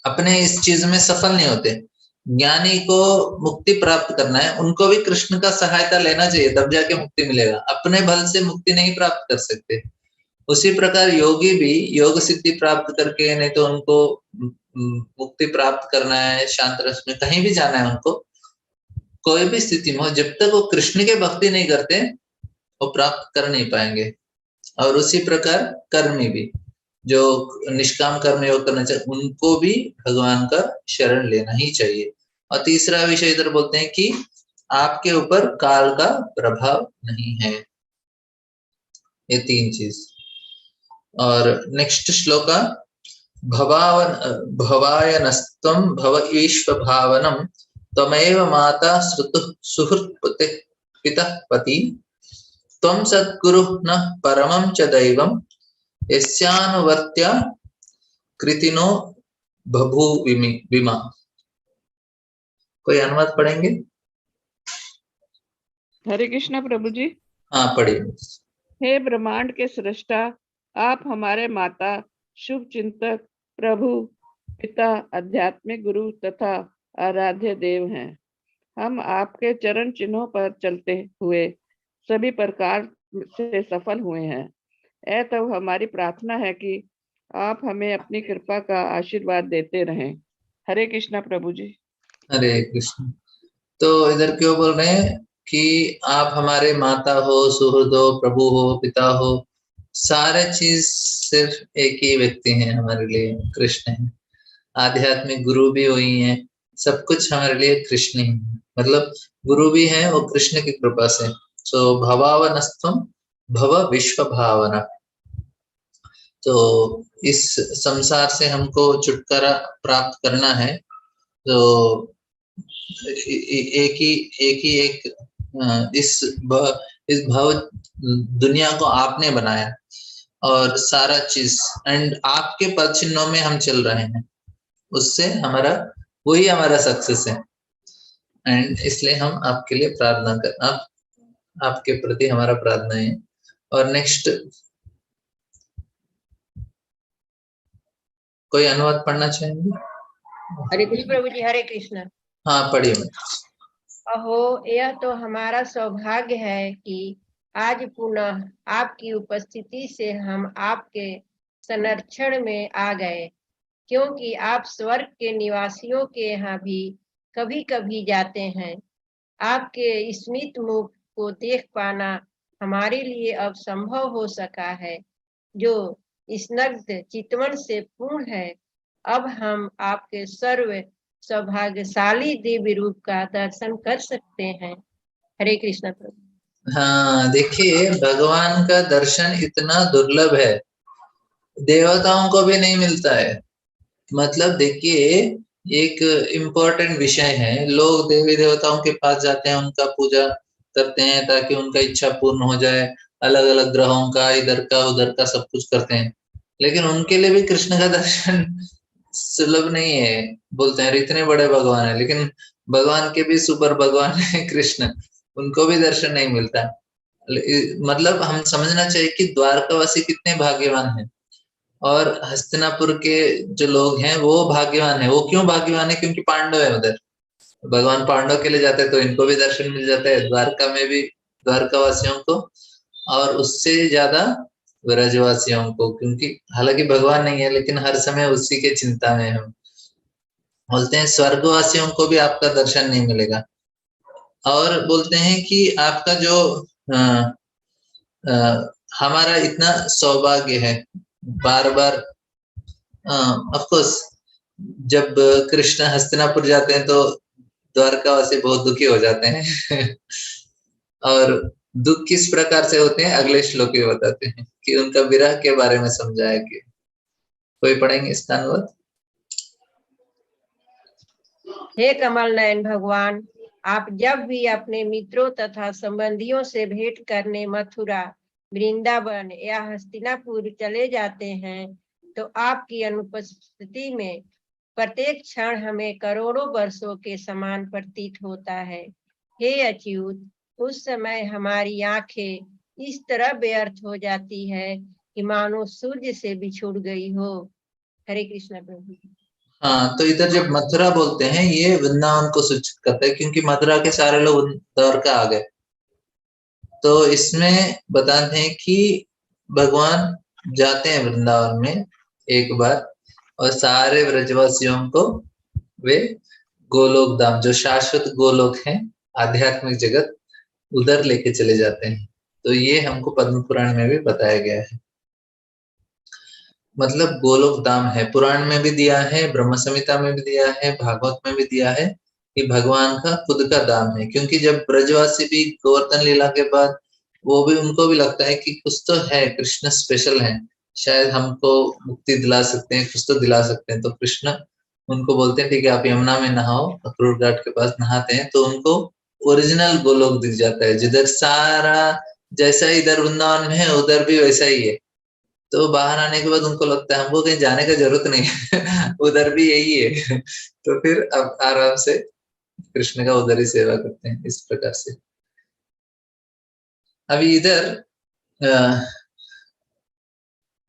अपने इस चीज में सफल नहीं होते। ज्ञानी को मुक्ति प्राप्त करना है, उनको भी कृष्ण का सहायता लेना चाहिए, तब जाके मुक्ति मिलेगा। अपने बल से मुक्ति नहीं प्राप्त कर सकते। उसी प्रकार योगी भी योग सिद्धि प्राप्त करके, नहीं तो उनको मुक्ति प्राप्त करना है, शांत रस में कहीं भी जाना है उनको, कोई भी स्थिति में हो, जब तक वो कृष्ण के भक्ति नहीं करते वो प्राप्त कर नहीं पाएंगे। और उसी प्रकार कर्मी भी, जो निष्काम कर्म योग करना चाहिए, उनको भी भगवान का शरण लेना ही चाहिए। और तीसरा विषय इधर बोलते हैं कि आपके ऊपर काल का प्रभाव नहीं है। ये तीन चीज। और नेक्स्ट श्लोका, भवायनस्त्वं भव ईश्व भावनम त्वमेव माता श्रुतुः सुहृत् पितः पति त्वं सद्गुरुः न परमं च दैवं यस्यानुवर्त्या कृतिनो बभूविमा। कोई अनुवाद पढ़ेंगे? हरे कृष्णा प्रभु जी। हाँ पढ़िए। हे ब्रह्मांड के सृष्टा, आप हमारे माता, शुभ चिंतक, प्रभु, पिता, आध्यात्मिक गुरु तथा आराध्य देव हैं। हम आपके चरण चिन्हों पर चलते हुए सभी प्रकार से सफल हुए हैं। तब हमारी प्रार्थना है कि आप हमें अपनी कृपा का आशीर्वाद देते रहें। हरे कृष्णा प्रभु जी। हरे कृष्ण। तो इधर क्यों बोल रहे हैं कि आप हमारे माता हो, सुहृद हो, प्रभु हो, पिता हो, सारे चीज सिर्फ एक ही व्यक्ति हैं हमारे लिए, कृष्ण है। आध्यात्मिक गुरु भी वही है, सब कुछ हमारे लिए कृष्ण ही है। मतलब गुरु भी है वो कृष्ण की कृपा से। सो भवावनस्त्वं भव विश्व भावना। तो इस संसार से हमको छुटकारा प्राप्त करना है। तो इस भव दुनिया को आपने बनाया और सारा चीज, एंड आपके पद चिन्हों में हम चल रहे हैं, उससे हमारा वही हमारा सक्सेस है। एंड इसलिए हम आपके लिए प्रार्थना कर, आपके प्रति हमारा प्रार्थना है। और नेक्स्ट कोई अनुवाद पढ़ना चाहेंगे? हरे कृष्ण प्रभु जी। हरे कृष्ण। हाँ पढ़िए। अहो, यह तो हमारा सौभाग्य है कि आज पुनः आपकी उपस्थिति से हम आपके संरक्षण में आ गए, क्योंकि आप स्वर्ग के निवासियों के यहाँ भी कभी कभी जाते हैं। आपके स्मित मुख को देख पाना हमारे लिए अब संभव हो सका है, जो स्नग्ध चितवन से पूर्ण है। अब हम आपके सर्व सौभाग्यशाली दिव्य रूप का दर्शन कर सकते हैं। हरे कृष्ण प्रभु। हाँ, देखिए भगवान का दर्शन इतना दुर्लभ है, देवताओं को भी नहीं मिलता है। मतलब देखिए, एक इम्पोर्टेंट विषय है, लोग देवी देवताओं के पास जाते हैं, उनका पूजा करते हैं ताकि उनका इच्छा पूर्ण हो जाए, अलग अलग ग्रहों का, इधर का उधर का सब कुछ करते हैं, लेकिन उनके लिए भी कृष्ण का दर्शन सुलभ नहीं है। बोलते हैं इतने बड़े भगवान है, लेकिन भगवान के भी सुपर भगवान है कृष्ण, उनको भी दर्शन नहीं मिलता। मतलब हम समझना चाहिए कि द्वारकावासी कितने भाग्यवान हैं, और हस्तिनापुर के जो लोग हैं वो भाग्यवान है। वो क्यों भाग्यवान है? क्योंकि पांडव है उधर, भगवान पांडव के लिए जाते हैं तो इनको भी दर्शन मिल जाता है, द्वारका में भी द्वारकावासियों को, और उससे ज्यादा ब्रजवासियों को, क्योंकि हालांकि भगवान नहीं है लेकिन हर समय उसी के चिंता में हम। बोलते हैं स्वर्गवासियों को भी आपका दर्शन नहीं मिलेगा। और बोलते हैं कि आपका जो अ, हमारा इतना सौभाग्य है, बार बार ऑफ कोर्स जब कृष्ण हस्तिनापुर जाते हैं तो द्वारकावासी बहुत दुखी हो जाते हैं और दुख किस प्रकार से होते हैं अगले श्लोक में बताते हैं कि उनका विरह के बारे में समझाया कि कोई पढ़ेंगे इसका अनुवाद। हे कमल नयन भगवान, आप जब भी अपने मित्रों तथा संबंधियों से भेंट करने मथुरा, वृंदावन या हस्तिनापुर चले जाते हैं तो आपकी अनुपस्थिति में प्रत्येक क्षण हमें करोड़ों वर्षों के समान प्रतीत होता है। हे अच्युत, उस समय हमारी आंखें इस तरह व्यर्थ हो जाती है कि मानो सूर्य से बिछुड़ गई हो। हरे कृष्ण प्रभु। हाँ, तो इधर जब मथुरा बोलते हैं ये वृंदावन को सूचित करता है, क्योंकि मथुरा के सारे लोग द्वारका आ गए। तो इसमें बताते हैं कि भगवान जाते हैं वृंदावन में एक बार, और सारे ब्रजवासियों को वे गोलोक धाम, जो शाश्वत गोलोक है, आध्यात्मिक जगत, उधर लेके चले जाते हैं। तो ये हमको पद्म पुराण में भी बताया गया है। मतलब गोलोक धाम है, पुराण में भी दिया है, ब्रह्म संहिता में भी दिया है, भागवत में भी दिया है कि भगवान का खुद का धाम है। क्योंकि जब ब्रजवासी भी गोवर्धन लीला के बाद वो भी, उनको भी लगता है कि कुछ तो है, कृष्ण स्पेशल है, शायद हमको मुक्ति दिला सकते हैं, कुछ तो दिला सकते हैं। तो कृष्ण उनको बोलते हैं ठीक है आप यमुना में नहाओ, अक्रूर घाट के पास नहाते हैं तो उनको ओरिजिनल गोलोक दिख जाता है, जिधर सारा जैसा इधर वृंदावन में है उधर भी वैसा ही है। तो बाहर आने के बाद उनको लगता है हमको कहीं जाने का जरूरत नहीं है उधर भी यही है तो फिर अब आराम से कृष्ण का उधर ही सेवा करते हैं इस प्रकार से। अभी इधर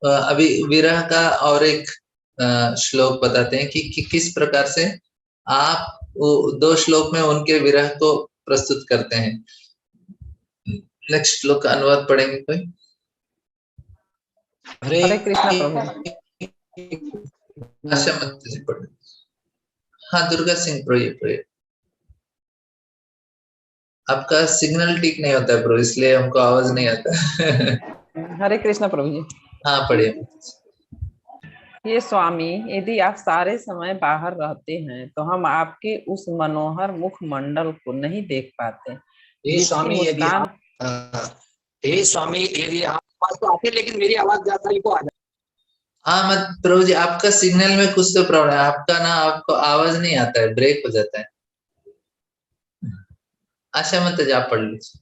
अभी विरह का और एक श्लोक बताते हैं कि किस प्रकार से आप वो 2 श्लोक में उनके विरह को प्रस्तुत करते हैं। नेक्स्ट श्लोक का अनुवाद पढ़ेंगे कोई? हरे कृष्णा प्रभु। आशा मत जी पढ़े। हाँ, दुर्गा सिंह प्रो, आपका सिग्नल ठीक नहीं होता है प्रो, इसलिए हमको आवाज नहीं आता हरे कृष्णा प्रभु जी। हाँ पढ़िए। ये स्वामी, यदि आप सारे समय बाहर रहते हैं तो हम आपके उस मनोहर मुख मंडल को नहीं देख पाते। हे स्वामी यदि आप तो आते लेकिन मेरी आवाज जाता ही को आ जाती। हाँ मत प्रभु जी, आपका सिग्नल में कुछ तो प्रॉब्लम है, आपका ना आपको आवाज नहीं आता है, ब्रेक हो जाता है। आशा मत आप पढ़ लीजिए।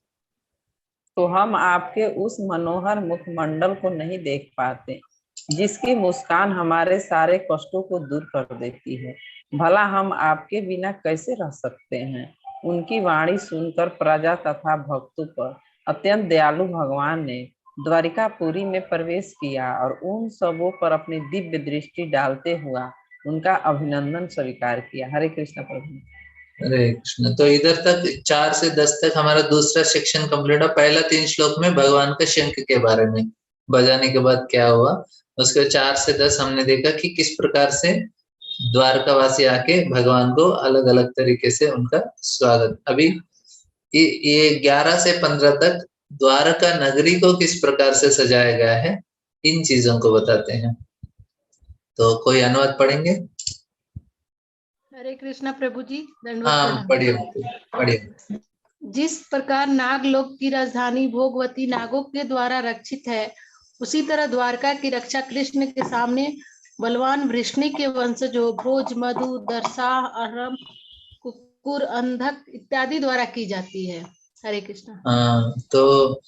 तो हम आपके उस मनोहर मुखमंडल को नहीं देख पाते जिसकी मुस्कान हमारे सारे कष्टों को दूर कर देती है। भला हम आपके बिना कैसे रह सकते हैं। उनकी वाणी सुनकर प्रजा तथा भक्तों पर अत्यंत दयालु भगवान ने द्वारिकापुरी में प्रवेश किया और उन सबों पर अपनी दिव्य दृष्टि डालते हुआ उनका अभिनंदन स्वीकार किया। हरे कृष्ण प्रभु। हरे कृष्ण। तो इधर तक 4 से 10 तक हमारा दूसरा सेक्शन कंप्लीट हुआ। पहला 3 श्लोक में भगवान का शंख के बारे में, बजाने के बाद क्या हुआ, उसके 4 से 10 हमने देखा कि किस प्रकार से द्वारकावासी आके भगवान को अलग अलग तरीके से उनका स्वागत। अभी ये 11 से 15 तक द्वारका नगरी को किस प्रकार से सजाया गया है, इन चीजों को बताते हैं। तो कोई अनुवाद पढ़ेंगे? हरे कृष्णा प्रभु जी, दंडवत हाँ प्रणाम। पढ़िए पढ़िए। जिस प्रकार नागलोक की राजधानी भोगवती नागों के द्वारा रक्षित है, उसी तरह द्वारका की रक्षा कृष्ण के सामने बलवान वृष्णि के वंशजों भोज, मधु, दर्शा, अरम, कुकुर, अंधक इत्यादि द्वारा की जाती है। हरे कृष्णा। हाँ तो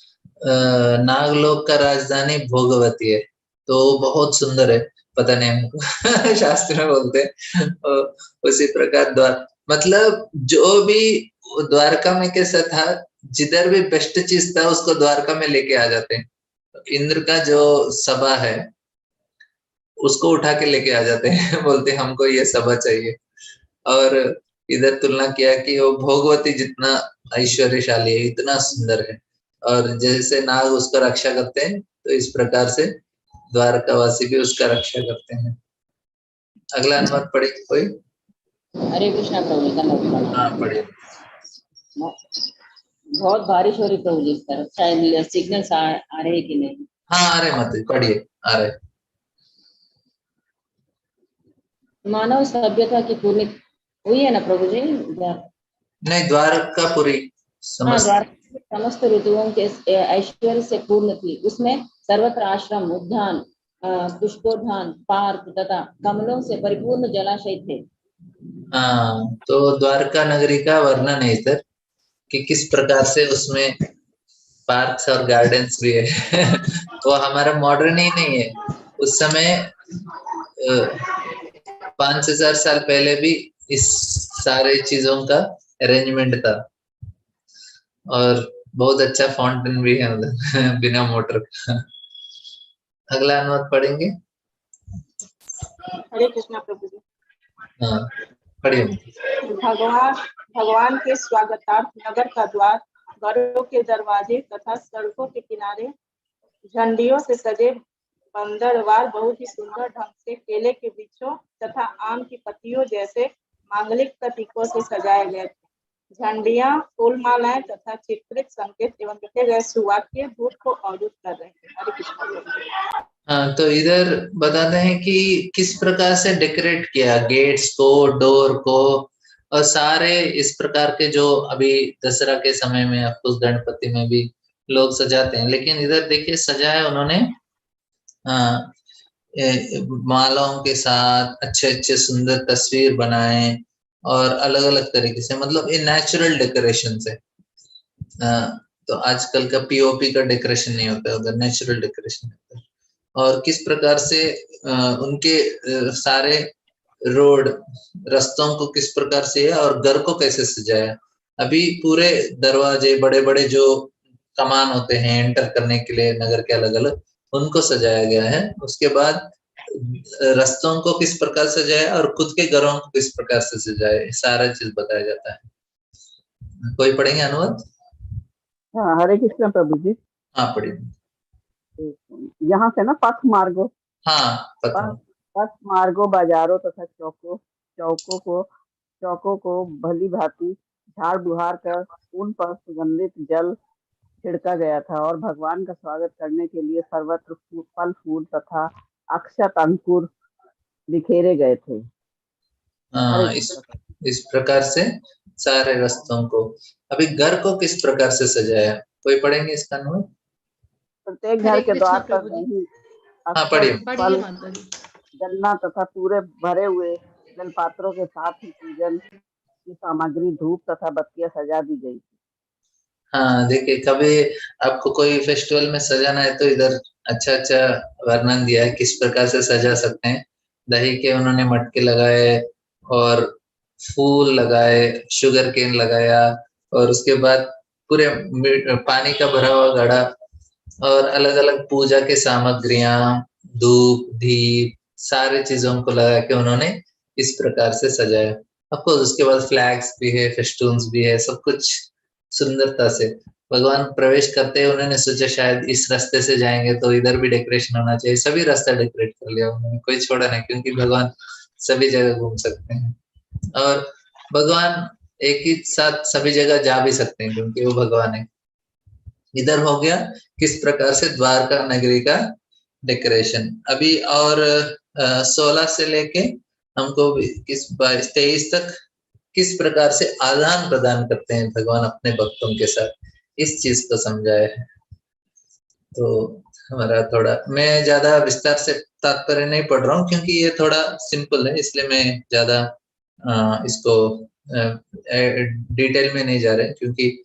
नागलोक का राजधानी भोगवती है, तो बहुत सुंदर है, पता नहीं हमको शास्त्र में बोलते हैं। उसी प्रकार मतलब जो भी द्वारका में कैसा था, जिधर भी बेस्ट चीज था उसको द्वारका में लेके आ जाते हैं। इंद्र का जो सभा है उसको उठा के लेके आ जाते हैं बोलते हैं हमको ये सभा चाहिए। और इधर तुलना किया कि वो भोगवती जितना ऐश्वर्यशाली है, इतना सुंदर है, और जैसे नाग उसका रक्षा करते हैं, तो इस प्रकार से द्वारकावासी भी उसका रक्षा करते हैं। अगला अनुवाद पढ़े कोई? हरे कृष्णा प्रभु जी, धन्यवाद प्रणाम। हाँ पढ़िए। बहुत बारिश हो रही प्रभु जी इस तरफ, शायद सिग्नल्स आ रहे हैं कि नहीं? हाँ आ रहे, मत पढ़िए, आ रहे। मानव सभ्यता की पूर्ति हुई है ना प्रभु जी? नहीं, द्वारकापुरी हाँ, समस्त समस्त ऋतुओं के ऐश्वर्य से पूर्ण थी। उसमें सर्वत्र आश्रम, उद्यान, पुष्पोद्यान, पार्क तथा कमलों से परिपूर्ण जलाशय थे। हाँ, तो द्वारका नगरी का वर्णन है इधर कि किस प्रकार से उसमें पार्क्स और गार्डन्स भी है। वो हमारा मॉडर्न ही नहीं है, उस समय 5,000 साल पहले भी इस सारे चीजों का अरेंजमेंट था, और बहुत अच्छा फाउंटेन भी है उधर बिना मोटर का। अगला अनुवाद पढ़ेंगे। हरे कृष्णा प्रभु जी। हाँ पढ़िए। भगवान के स्वागतार्थ नगर का द्वार, घरों के दरवाजे तथा सड़कों के किनारे झंडियों से सजे बंदरवाल बहुत ही सुंदर ढंग से केले के वृक्षों तथा आम की पत्तियों जैसे मांगलिक प्रतीकों से सजाए गए थे। झंडियां, फूल मालाएं तथा चित्रित संकेत एवं लिखे गए सुवाक्य धूप को अवरुद्ध कर रहे थे। हरे कृष्ण। हाँ, तो इधर बताते हैं कि किस प्रकार से डेकोरेट किया गेट्स को, डोर को, और सारे इस प्रकार के जो अभी दसरा के समय में आपको गणपति में भी लोग सजाते हैं, लेकिन इधर देखिए सजाया उन्होंने मालाओं के साथ, अच्छे अच्छे सुंदर तस्वीर बनाए, और अलग अलग तरीके से, मतलब ये नेचुरल डेकोरेशन है। तो आजकल का पीओपी का डेकोरेशन नहीं होता है, उधर नेचुरल डेकोरेशन होता है। और किस प्रकार से उनके सारे रोड, रास्तों को किस प्रकार से है, और घर को कैसे सजाया। अभी पूरे दरवाजे, बड़े बड़े जो कमान होते हैं एंटर करने के लिए नगर के अलग अलग, उनको सजाया गया है। उसके बाद रास्तों को किस प्रकार सजाया और खुद के घरों को किस प्रकार से सजाया, सारा चीज बताया जाता है। कोई पढ़ेंगे अनुवाद? हाँ, हरे कृष्ण प्रभु जी। हाँ पढ़िए। यहाँ से ना पथ मार्गो, हाँ पता। पथ मार्गो, बाजारों तथा चौकों को भली भांति झाड़ बुहार कर उन पर सुगंधित जल छिड़का गया था, और भगवान का स्वागत करने के लिए सर्वत्र फल फूल तथा अक्षत अंकुर बिखेरे गए थे। हाँ, इस प्रकार से सारे रास्तों को। अभी घर को किस प्रकार से सजाया, कोई पढ़ेंगे इसका अनुवाद? प्रत्येक घर के द्वार पर हाँ पढ़िए। फल, गन्ना तथा पूरे भरे हुए जलपात्रों के साथ ही पूजन की सामग्री, धूप तथा बत्तियां सजा दी गई थी। हाँ देखिए, कभी आपको कोई फेस्टिवल में सजाना है तो इधर अच्छा अच्छा वर्णन दिया है किस प्रकार से सजा सकते हैं। दही के उन्होंने मटके लगाए, और फूल लगाए, शुगर केन लगाया, और उसके बाद पूरे पानी का भरा हुआ घड़ा, और अलग अलग पूजा के सामग्रियां, धूप, दीप, सारे चीजों को लगा के उन्होंने इस प्रकार से सजाया। ऑफकोर्स उसके बाद फ्लैग्स भी है, फेस्टून्स भी है, सब कुछ सुंदरता से। भगवान प्रवेश करते हैं, उन्होंने सोचा शायद इस रास्ते से जाएंगे तो इधर भी डेकोरेशन होना चाहिए, सभी रास्ता डेकोरेट कर लिया उन्होंने, कोई छोड़ा नहीं, क्योंकि भगवान सभी जगह घूम सकते हैं, और भगवान एक ही साथ सभी जगह जा भी सकते हैं क्योंकि वो भगवान है। इधर हो गया किस प्रकार से द्वारका नगरी का डेकोरेशन। अभी और 16 से लेके हमको भी किस 22-23 तक किस प्रकार से आदान प्रदान करते हैं भगवान अपने भक्तों के साथ, इस चीज को समझाया है। तो हमारा थोड़ा, मैं ज्यादा विस्तार से तात्पर्य नहीं पढ़ रहा हूँ क्योंकि ये थोड़ा सिंपल है, इसलिए मैं ज्यादा इसको डिटेल में नहीं जा रहे क्योंकि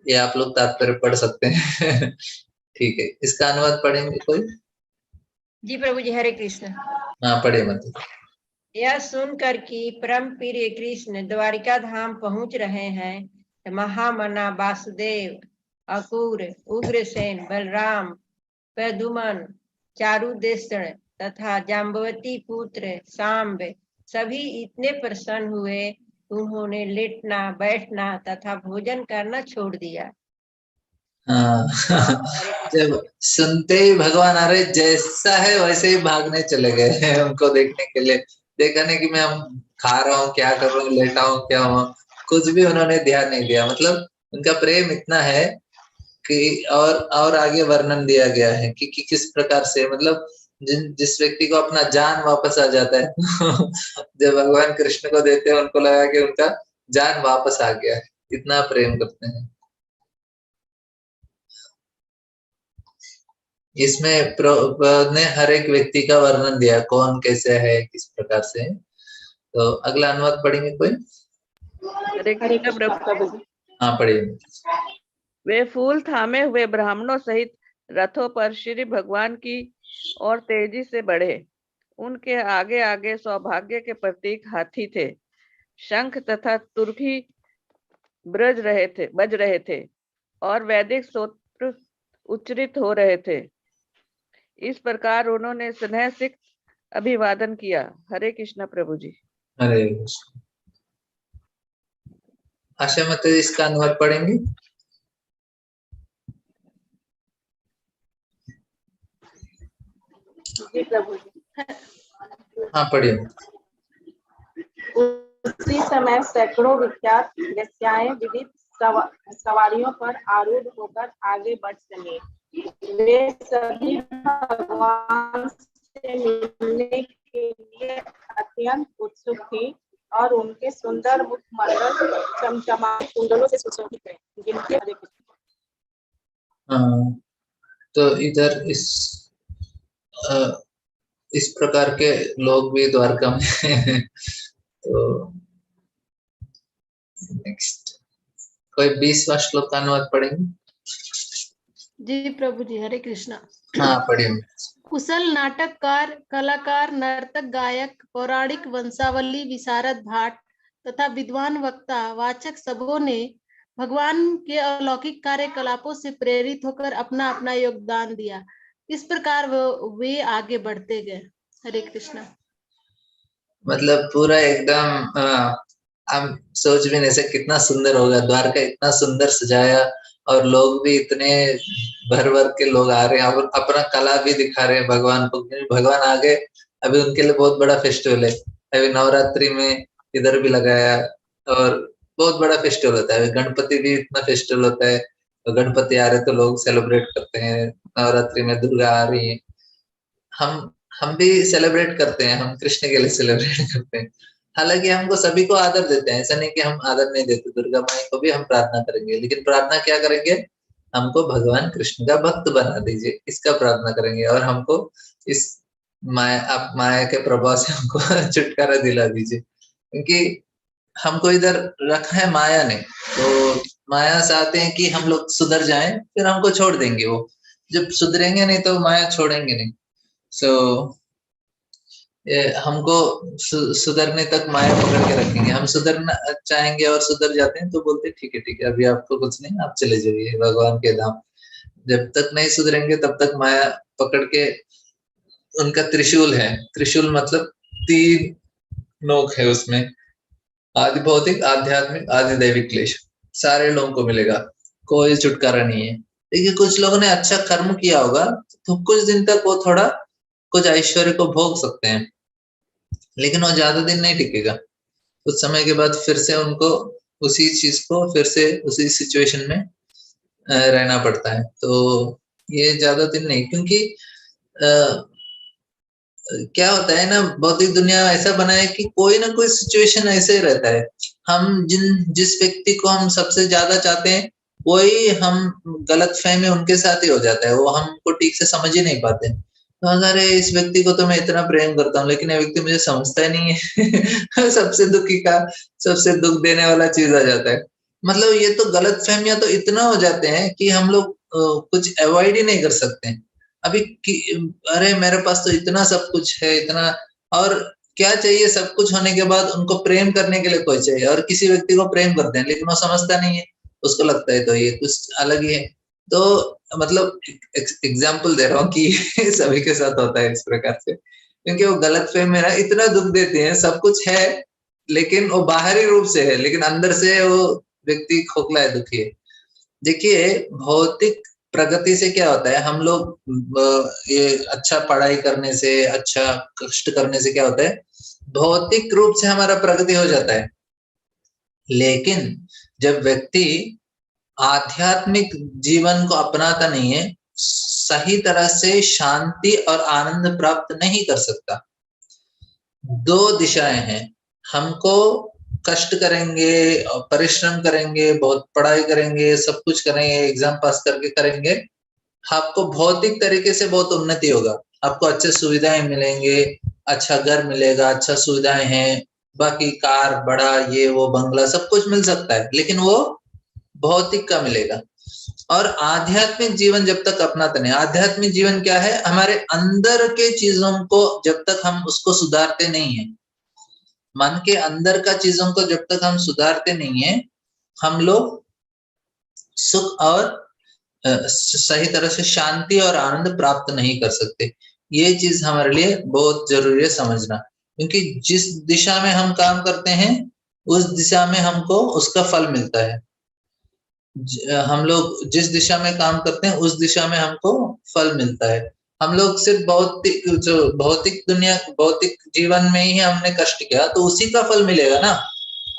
ये आप लोग तात्पर्य पढ़ सकते हैं। ठीक है, इसका अनुवाद पढ़ेंगे कोई? जी प्रभु जी, हरे कृष्ण। हाँ पढ़े मत। यह सुनकर कि परम प्रिय कृष्ण द्वारिका धाम पहुंच रहे हैं, महामना वासुदेव, अकुर, उग्रसेन, बलराम, प्रद्युमन, चारुदेशण तथा जाम्बवती पुत्र सांब सभी इतने प्रसन्न हुए, उन्होंने लेटना, बैठना तथा भोजन करना छोड़ दिया। हाँ जब सुनते ही भगवान, अरे जैसा है वैसे ही भागने चले गए हैं उनको देखने के लिए। देखा नहीं कि मैं हम खा रहा हूँ, क्या कर रहा हूँ, लेटा हूँ, क्या हूँ, कुछ भी उन्होंने ध्यान नहीं दिया। मतलब उनका प्रेम इतना है कि और आगे वर्णन दिया गया है कि किस प्रकार से, मतलब जिस व्यक्ति को अपना जान वापस आ जाता है जब भगवान कृष्ण को देते हैं उनको लगा कि उनका जान वापस आ गया, इतना प्रेम करते हैं। इसमें प्रभुपाद ने हर एक व्यक्ति का वर्णन दिया, कौन कैसे है, किस प्रकार से। तो अगला अनुवाद पढ़ेंगे कोई? हरे कृष्ण प्रभु। हाँ पढ़िए। वे फूल थामे हुए ब्राह्मणों सहित रथों पर श्री भगवान की ओर तेजी से बढ़े। उनके आगे आगे सौभाग्य के प्रतीक हाथी थे। शंख तथा तुरभी बज रहे थे और वैदिक स्तोत्र उच्चरित हो रहे थे। इस प्रकार उन्होंने स्नेह सिक्त अभिवादन किया। हरे कृष्ण प्रभु जी। हरे कृष्ण। आशा मत इसका अनुवाद पढ़ेंगे? जी प्रभु जी। हाँ पढ़िए। उसी समय सैकड़ों विख्यात वेश्याएं विविध सवारियों पर आरूढ़ होकर आगे बढ़ चले। वे सभी भगवान से मिलने के लिए अत्यंत उत्सुक थी और उनके सुंदर मुखमंडल चमचमाते कुंडलों से सुशोभित थे, जिनके हाँ, तो इधर इस प्रकार के लोग भी द्वारका में हैं। तो नेक्स्ट कोई 20वां श्लोक का अनुवाद पढ़ेंगे? जी प्रभु जी, हरे कृष्णा। हाँ पढ़िए। कुशल नाटककार, कलाकार, नर्तक, गायक, पौराणिक, वंशावली विशारद, भाट तथा विद्वान वक्ता, वाचक सबों ने भगवान के अलौकिक कार्यकलापों से प्रेरित होकर अपना अपना योगदान दिया। इस प्रकार वे आगे बढ़ते गए। हरे कृष्णा। मतलब पूरा एकदम हम सोच भी नहीं सकते कितना सुंदर होगा। द्वारका इतना सुंदर सजाया और लोग भी इतने भर भर के लोग आ रहे हैं और अपना कला भी दिखा रहे हैं भगवान को। भगवान आ गए, अभी उनके लिए बहुत बड़ा फेस्टिवल है। अभी नवरात्रि में इधर भी लगाया और बहुत बड़ा फेस्टिवल होता है। गणपति भी इतना फेस्टिवल होता है, तो गणपति आ रहे तो लोग सेलिब्रेट करते हैं। नवरात्रि में दुर्गा आ रही है, हम भी सेलिब्रेट करते हैं, हम कृष्ण के लिए सेलिब्रेट करते हैं। हालांकि हमको सभी को आदर देते हैं, ऐसा नहीं कि हम आदर नहीं देते। दुर्गा माई को भी हम प्रार्थना करेंगे, लेकिन प्रार्थना क्या करेंगे? हमको भगवान कृष्ण का भक्त बना दीजिए, इसका प्रार्थना करेंगे। और हमको इस माया के प्रभाव से हमको छुटकारा दिला दीजिए, क्योंकि हमको इधर रखा है माया ने। तो माया चाहते हैं कि हम लोग सुधर जाएं, फिर हमको छोड़ देंगे। वो जब सुधरेंगे नहीं तो माया छोड़ेंगे नहीं। हमको सुधरने तक माया पकड़ के रखेंगे। हम सुधरना चाहेंगे और सुधर जाते हैं तो बोलते ठीक है अभी आपको कुछ नहीं, आप चले जाइए भगवान के धाम। जब तक नहीं सुधरेंगे तब तक माया पकड़ के, उनका त्रिशूल है। त्रिशूल मतलब 3 नोक है उसमें, आदि भौतिक, आध्यात्मिक, आदि दैविक क्लेश। सारे लोगों को मिलेगा, कोई छुटकारा नहीं है। देखिए कुछ लोगों ने अच्छा कर्म किया होगा तो कुछ दिन तक वो थोड़ा कुछ ऐश्वर्य को भोग सकते हैं, लेकिन वो ज्यादा दिन नहीं टिकेगा। कुछ समय के बाद फिर से उनको उसी चीज को, फिर से उसी सिचुएशन में रहना पड़ता है। तो ये ज्यादा दिन नहीं, क्योंकि क्या होता है ना, भौतिक दुनिया ऐसा बना है कि कोई ना कोई सिचुएशन ऐसे ही रहता है। हम जिस व्यक्ति को हम सबसे ज्यादा चाहते हैं, वही हम गलतफहमी उनके साथ ही हो जाता है, वो हमको ठीक से समझ ही नहीं पाते। तो अरे इस व्यक्ति को तो मैं इतना प्रेम करता हूँ, लेकिन ये व्यक्ति मुझे समझता ही नहीं है। सबसे दुखी का, सबसे दुख देने वाला चीज आ जाता है। मतलब ये तो गलतफहमियां तो इतना हो जाते हैं कि हम लोग कुछ अवॉइड ही नहीं कर सकते। अभी अरे मेरे पास तो इतना सब कुछ है, इतना, और क्या चाहिए? सब कुछ होने के बाद उनको प्रेम करने के लिए कोई चाहिए, और किसी व्यक्ति को प्रेम करते हैं लेकिन वो समझता नहीं है, उसको लगता है तो ये कुछ अलग ही है। तो मतलब एग्जाम्पल दे रहा हूँ कि सभी के साथ होता है इस प्रकार से, क्योंकि वो गलतफहमी मेरा इतना दुख देती है। सब कुछ है लेकिन वो बाहरी रूप से है, लेकिन अंदर से वो व्यक्ति खोखला है, दुखी है। देखिए, भौतिक प्रगति से क्या होता है, हम लोग ये अच्छा पढ़ाई करने से, अच्छा कष्ट करने से क्या होता है, भौतिक रूप से हमारा प्रगति हो जाता है। लेकिन जब व्यक्ति आध्यात्मिक जीवन को अपनाता नहीं है, सही तरह से शांति और आनंद प्राप्त नहीं कर सकता। दो दिशाएं हैं, हमको कष्ट करेंगे और परिश्रम करेंगे, बहुत पढ़ाई करेंगे, सब कुछ करेंगे, एग्जाम पास करके करेंगे, आपको भौतिक तरीके से बहुत उन्नति होगा, आपको अच्छे सुविधाएं मिलेंगे, अच्छा घर मिलेगा, अच्छा सुविधाएं हैं, बाकी कार बड़ा, ये वो बंगला सब कुछ मिल सकता है, लेकिन वो भौतिक का मिलेगा। और आध्यात्मिक जीवन जब तक अपनाते नहीं, आध्यात्मिक जीवन क्या है, हमारे अंदर के चीजों को जब तक हम उसको सुधारते नहीं है, मन के अंदर का चीजों को जब तक हम सुधारते नहीं है, हम लोग सुख और सही तरह से शांति और आनंद प्राप्त नहीं कर सकते। ये चीज हमारे लिए बहुत जरूरी है समझना, क्योंकि जिस दिशा में हम काम करते हैं उस दिशा में हमको उसका फल मिलता है। हम लोग जिस दिशा में काम करते हैं उस दिशा में हमको फल मिलता है। हम लोग सिर्फ भौतिक दुनिया, भौतिक जीवन में ही हमने कष्ट किया तो उसी का फल मिलेगा ना।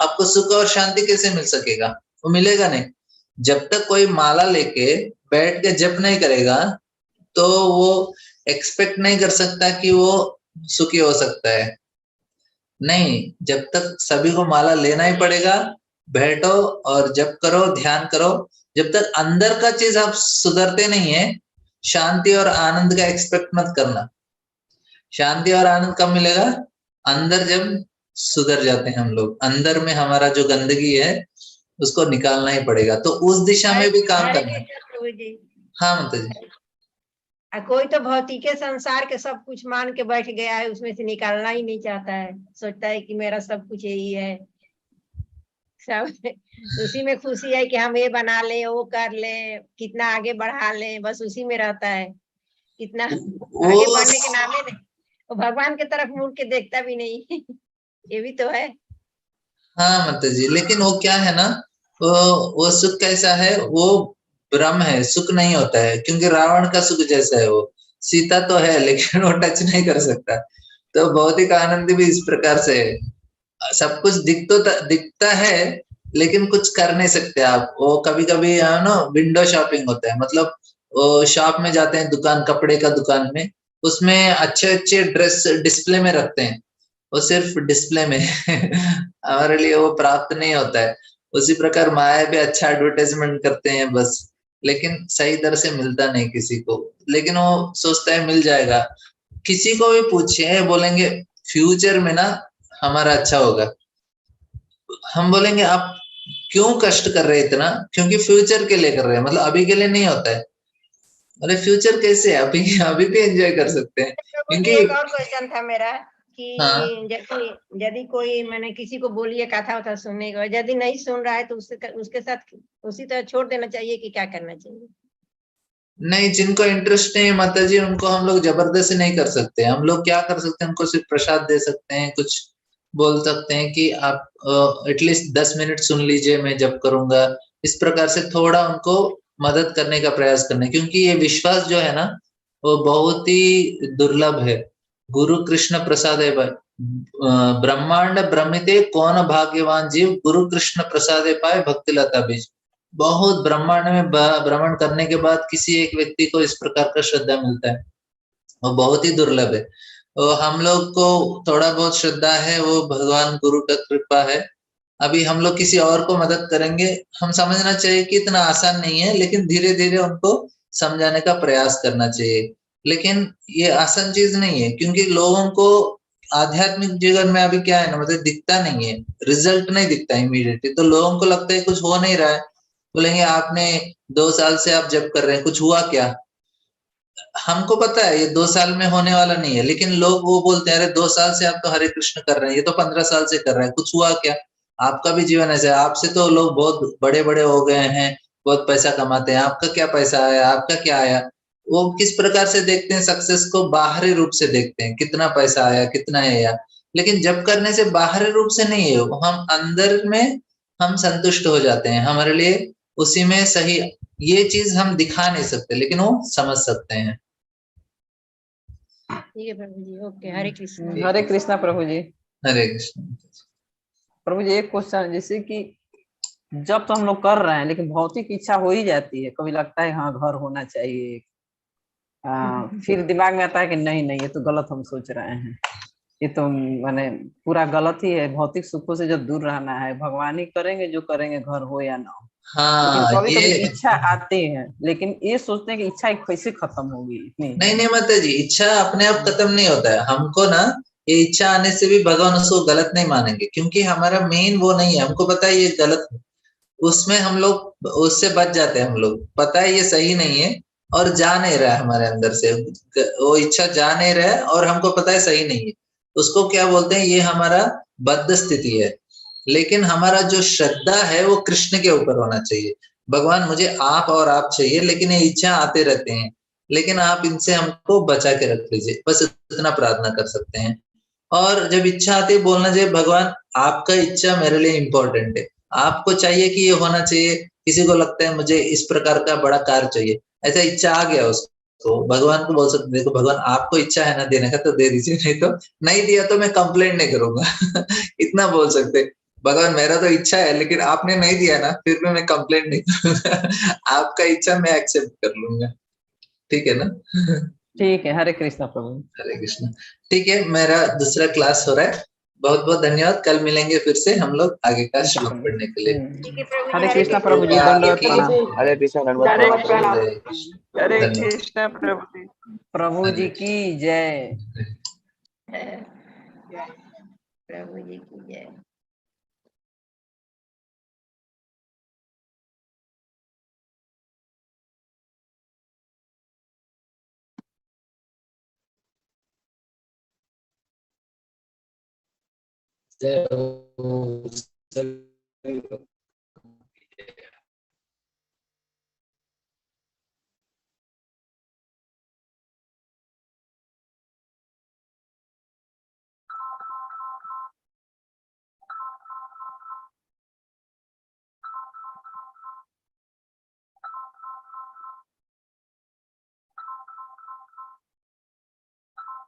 आपको सुख और शांति कैसे मिल सकेगा? वो मिलेगा नहीं। जब तक कोई माला लेके बैठ के जप नहीं करेगा तो वो एक्सपेक्ट नहीं कर सकता कि वो सुखी हो सकता है। नहीं, जब तक सभी को माला लेना ही पड़ेगा, बैठो और जप करो, ध्यान करो। जब तक अंदर का चीज आप सुधरते नहीं है, शांति और आनंद का एक्सपेक्ट मत करना। शांति और आनंद कब मिलेगा? अंदर जब सुधर जाते हैं हम लोग, अंदर में हमारा जो गंदगी है उसको निकालना ही पड़ेगा, तो उस दिशा में भी काम करना है। हाँ माता जी। कोई तो भौतिक संसार के सब कुछ मान के बैठ गया है, उसमें से निकालना ही नहीं चाहता है, सोचता है कि मेरा सब कुछ यही है, सब उसी में खुशी है कि हम ये बना ले, वो कर ले, कितना आगे बढ़ा ले, बस उसी में रहता है। कितना आगे बढ़ने के नाम में वो भगवान की तरफ मुड़ के देखता भी नहीं। ये भी तो है। हाँ माता जी, लेकिन वो क्या है ना, वो सुख कैसा है, वो ब्रह्म है, सुख नहीं होता है, क्योंकि रावण का सुख जैसा है। वो सीता तो है लेकिन वो टच नहीं कर सकता। तो भौतिक आनंद भी इस प्रकार से है, सब कुछ दिखता है लेकिन कुछ कर नहीं सकते आप। वो कभी कभी ना विंडो शॉपिंग होता है, मतलब वो शॉप में जाते हैं, दुकान, कपड़े का दुकान में, उसमें अच्छे अच्छे ड्रेस डिस्प्ले में रखते हैं, वो सिर्फ डिस्प्ले में हमारे लिए वो प्राप्त नहीं होता है। उसी प्रकार माया भी अच्छा एडवर्टाइजमेंट करते हैं बस, लेकिन सही तरह से मिलता नहीं किसी को, लेकिन वो सोचता है मिल जाएगा। किसी को भी पूछिए, बोलेंगे फ्यूचर में ना हमारा अच्छा होगा। हम बोलेंगे आप क्यों कष्ट कर रहे हैं इतना? क्योंकि फ्यूचर के लिए कर रहे हैं, मतलब अभी के लिए नहीं होता है। अरे फ्यूचर कैसे है, अभी भी एंजॉय कर सकते हैं। क्योंकि एक और क्वेश्चन था मेरा कि हाँ, यदि कोई, मैंने किसी को बोलिए कथा वथा सुनने को, यदि नहीं सुन रहा है तो उसके साथ उसी तरह छोड़ देना चाहिए कि क्या करना चाहिए? नहीं, जिनको इंटरेस्ट नहीं है माता जी, उनको हम लोग जबरदस्ती नहीं कर सकते। हम लोग क्या कर सकते हैं, उनको सिर्फ प्रसाद दे सकते हैं, कुछ बोल सकते हैं कि आप एटलीस्ट 10 मिनट सुन लीजिए, मैं जब करूंगा। इस प्रकार से थोड़ा उनको मदद करने का प्रयास करना, क्योंकि ये विश्वास जो है ना वो बहुत ही दुर्लभ है। गुरु कृष्ण प्रसाद है, ब्रह्मांड ब्रह्मिते कौन भाग्यवान जीव, गुरु कृष्ण प्रसादे पाए भक्ति लता बीज। बहुत ब्रह्मांड में भ्रमण करने के बाद किसी एक व्यक्ति को इस प्रकार का श्रद्धा मिलता है, वो बहुत ही दुर्लभ है। हम लोग को थोड़ा बहुत श्रद्धा है, वो भगवान गुरु का कृपा है। अभी हम लोग किसी और को मदद करेंगे, हम समझना चाहिए कि इतना आसान नहीं है, लेकिन धीरे धीरे उनको समझाने का प्रयास करना चाहिए। लेकिन ये आसान चीज नहीं है, क्योंकि लोगों को आध्यात्मिक जीवन में अभी क्या है ना, मतलब दिखता नहीं है, रिजल्ट नहीं दिखता इमीडिएटली, तो लोगों को लगता है कुछ हो नहीं रहा है। बोलेंगे आपने 2 साल से आप जप कर रहे हैं, कुछ हुआ क्या? हमको पता है ये 2 साल में होने वाला नहीं है, लेकिन लोग वो बोलते हैं अरे 2 साल से आप तो हरे कृष्ण कर रहे हैं, ये तो 15 साल से कर रहे हैं, कुछ हुआ क्या? आपका भी जीवन ऐसा है, आपसे तो लोग बहुत बड़े बड़े हो गए हैं, बहुत पैसा कमाते हैं, आपका क्या पैसा आया, आपका क्या आया? वो किस प्रकार से देखते हैं सक्सेस को, बाहरी रूप से देखते हैं, कितना पैसा आया, कितना है या। लेकिन जब करने से बाहरी रूप से नहीं है, वो हम अंदर में हम संतुष्ट हो जाते हैं, हमारे लिए उसी में सही। ये चीज हम दिखा नहीं सकते, लेकिन वो समझ सकते हैं। ठीक है प्रभु जी, ओके, हरे कृष्ण। हरे कृष्णा प्रभु जी। हरे कृष्ण। प्रभु जी एक क्वेश्चन, जैसे कि जब तो हम लोग कर रहे हैं, लेकिन भौतिक इच्छा हो ही जाती है, कभी लगता है हाँ घर होना चाहिए, फिर दिमाग में आता है कि नहीं नहीं ये तो गलत हम सोच रहे हैं, ये तो माने पूरा गलत ही है, भौतिक सुखों से जब दूर रहना है, भगवान ही करेंगे जो करेंगे, घर हो या ना हो। लेकिन हाँ, कभी कभी ये इच्छा आती है, लेकिन ये सोचते हैं कि इच्छा कैसे खत्म होगी इतनी। नहीं माता जी, इच्छा अपने आप खत्म नहीं होता है। हमको ना ये इच्छा आने से भी भगवान उसको गलत नहीं मानेंगे, क्योंकि हमारा मेन वो नहीं है, हमको पता है ये गलत है, उसमें हम लोग उससे बच जाते हैं। हम लोग पता है ये सही नहीं है और जा नहीं रहा है हमारे अंदर से, वो इच्छा जा नहीं रहा है और हमको पता है सही नहीं है। उसको क्या बोलते हैं, ये हमारा बद्ध स्थिति है। लेकिन हमारा जो श्रद्धा है वो कृष्ण के ऊपर होना चाहिए। भगवान मुझे आप और आप चाहिए, लेकिन ये इच्छा आते रहते हैं, लेकिन आप इनसे हमको बचा के रख लीजिए, बस इतना प्रार्थना कर सकते हैं। और जब इच्छा आती है बोलना चाहिए, भगवान आपका इच्छा मेरे लिए इम्पोर्टेंट है, आपको चाहिए कि ये होना चाहिए। किसी को लगता है मुझे इस प्रकार का बड़ा कार चाहिए, ऐसा इच्छा आ गया उसको, भगवान को बोल सकते देखो भगवान आपको इच्छा है ना देने का, तो दे दीजिए, नहीं तो नहीं दिया तो मैं कंप्लेंट नहीं करूंगा। इतना बोल सकते, भगवान मेरा तो इच्छा है, लेकिन आपने नहीं दिया ना, फिर भी मैं कंप्लेंट नहीं करूंगा। आपका इच्छा मैं एक्सेप्ट कर लूंगा, ठीक है ना? ठीक है, हरे कृष्णा प्रभु। हरे कृष्ण। ठीक है, मेरा दूसरा क्लास हो रहा है। बहुत बहुत धन्यवाद, कल मिलेंगे फिर से हम लोग आगे का श्लोक पढ़ने के लिए। ठीक है प्रभु जी, हरे हरे कृष्णा कृष्ण। प्रभु जी, दंडवत प्रणाम। हरे कृष्ण दंडवत दंडवत प्रणाम। हरे कृष्ण। हरे धन्यवाद। कृष्ण प्रभु जी। प्रभु जी की जय। प्रभु जी की जय। जय हो।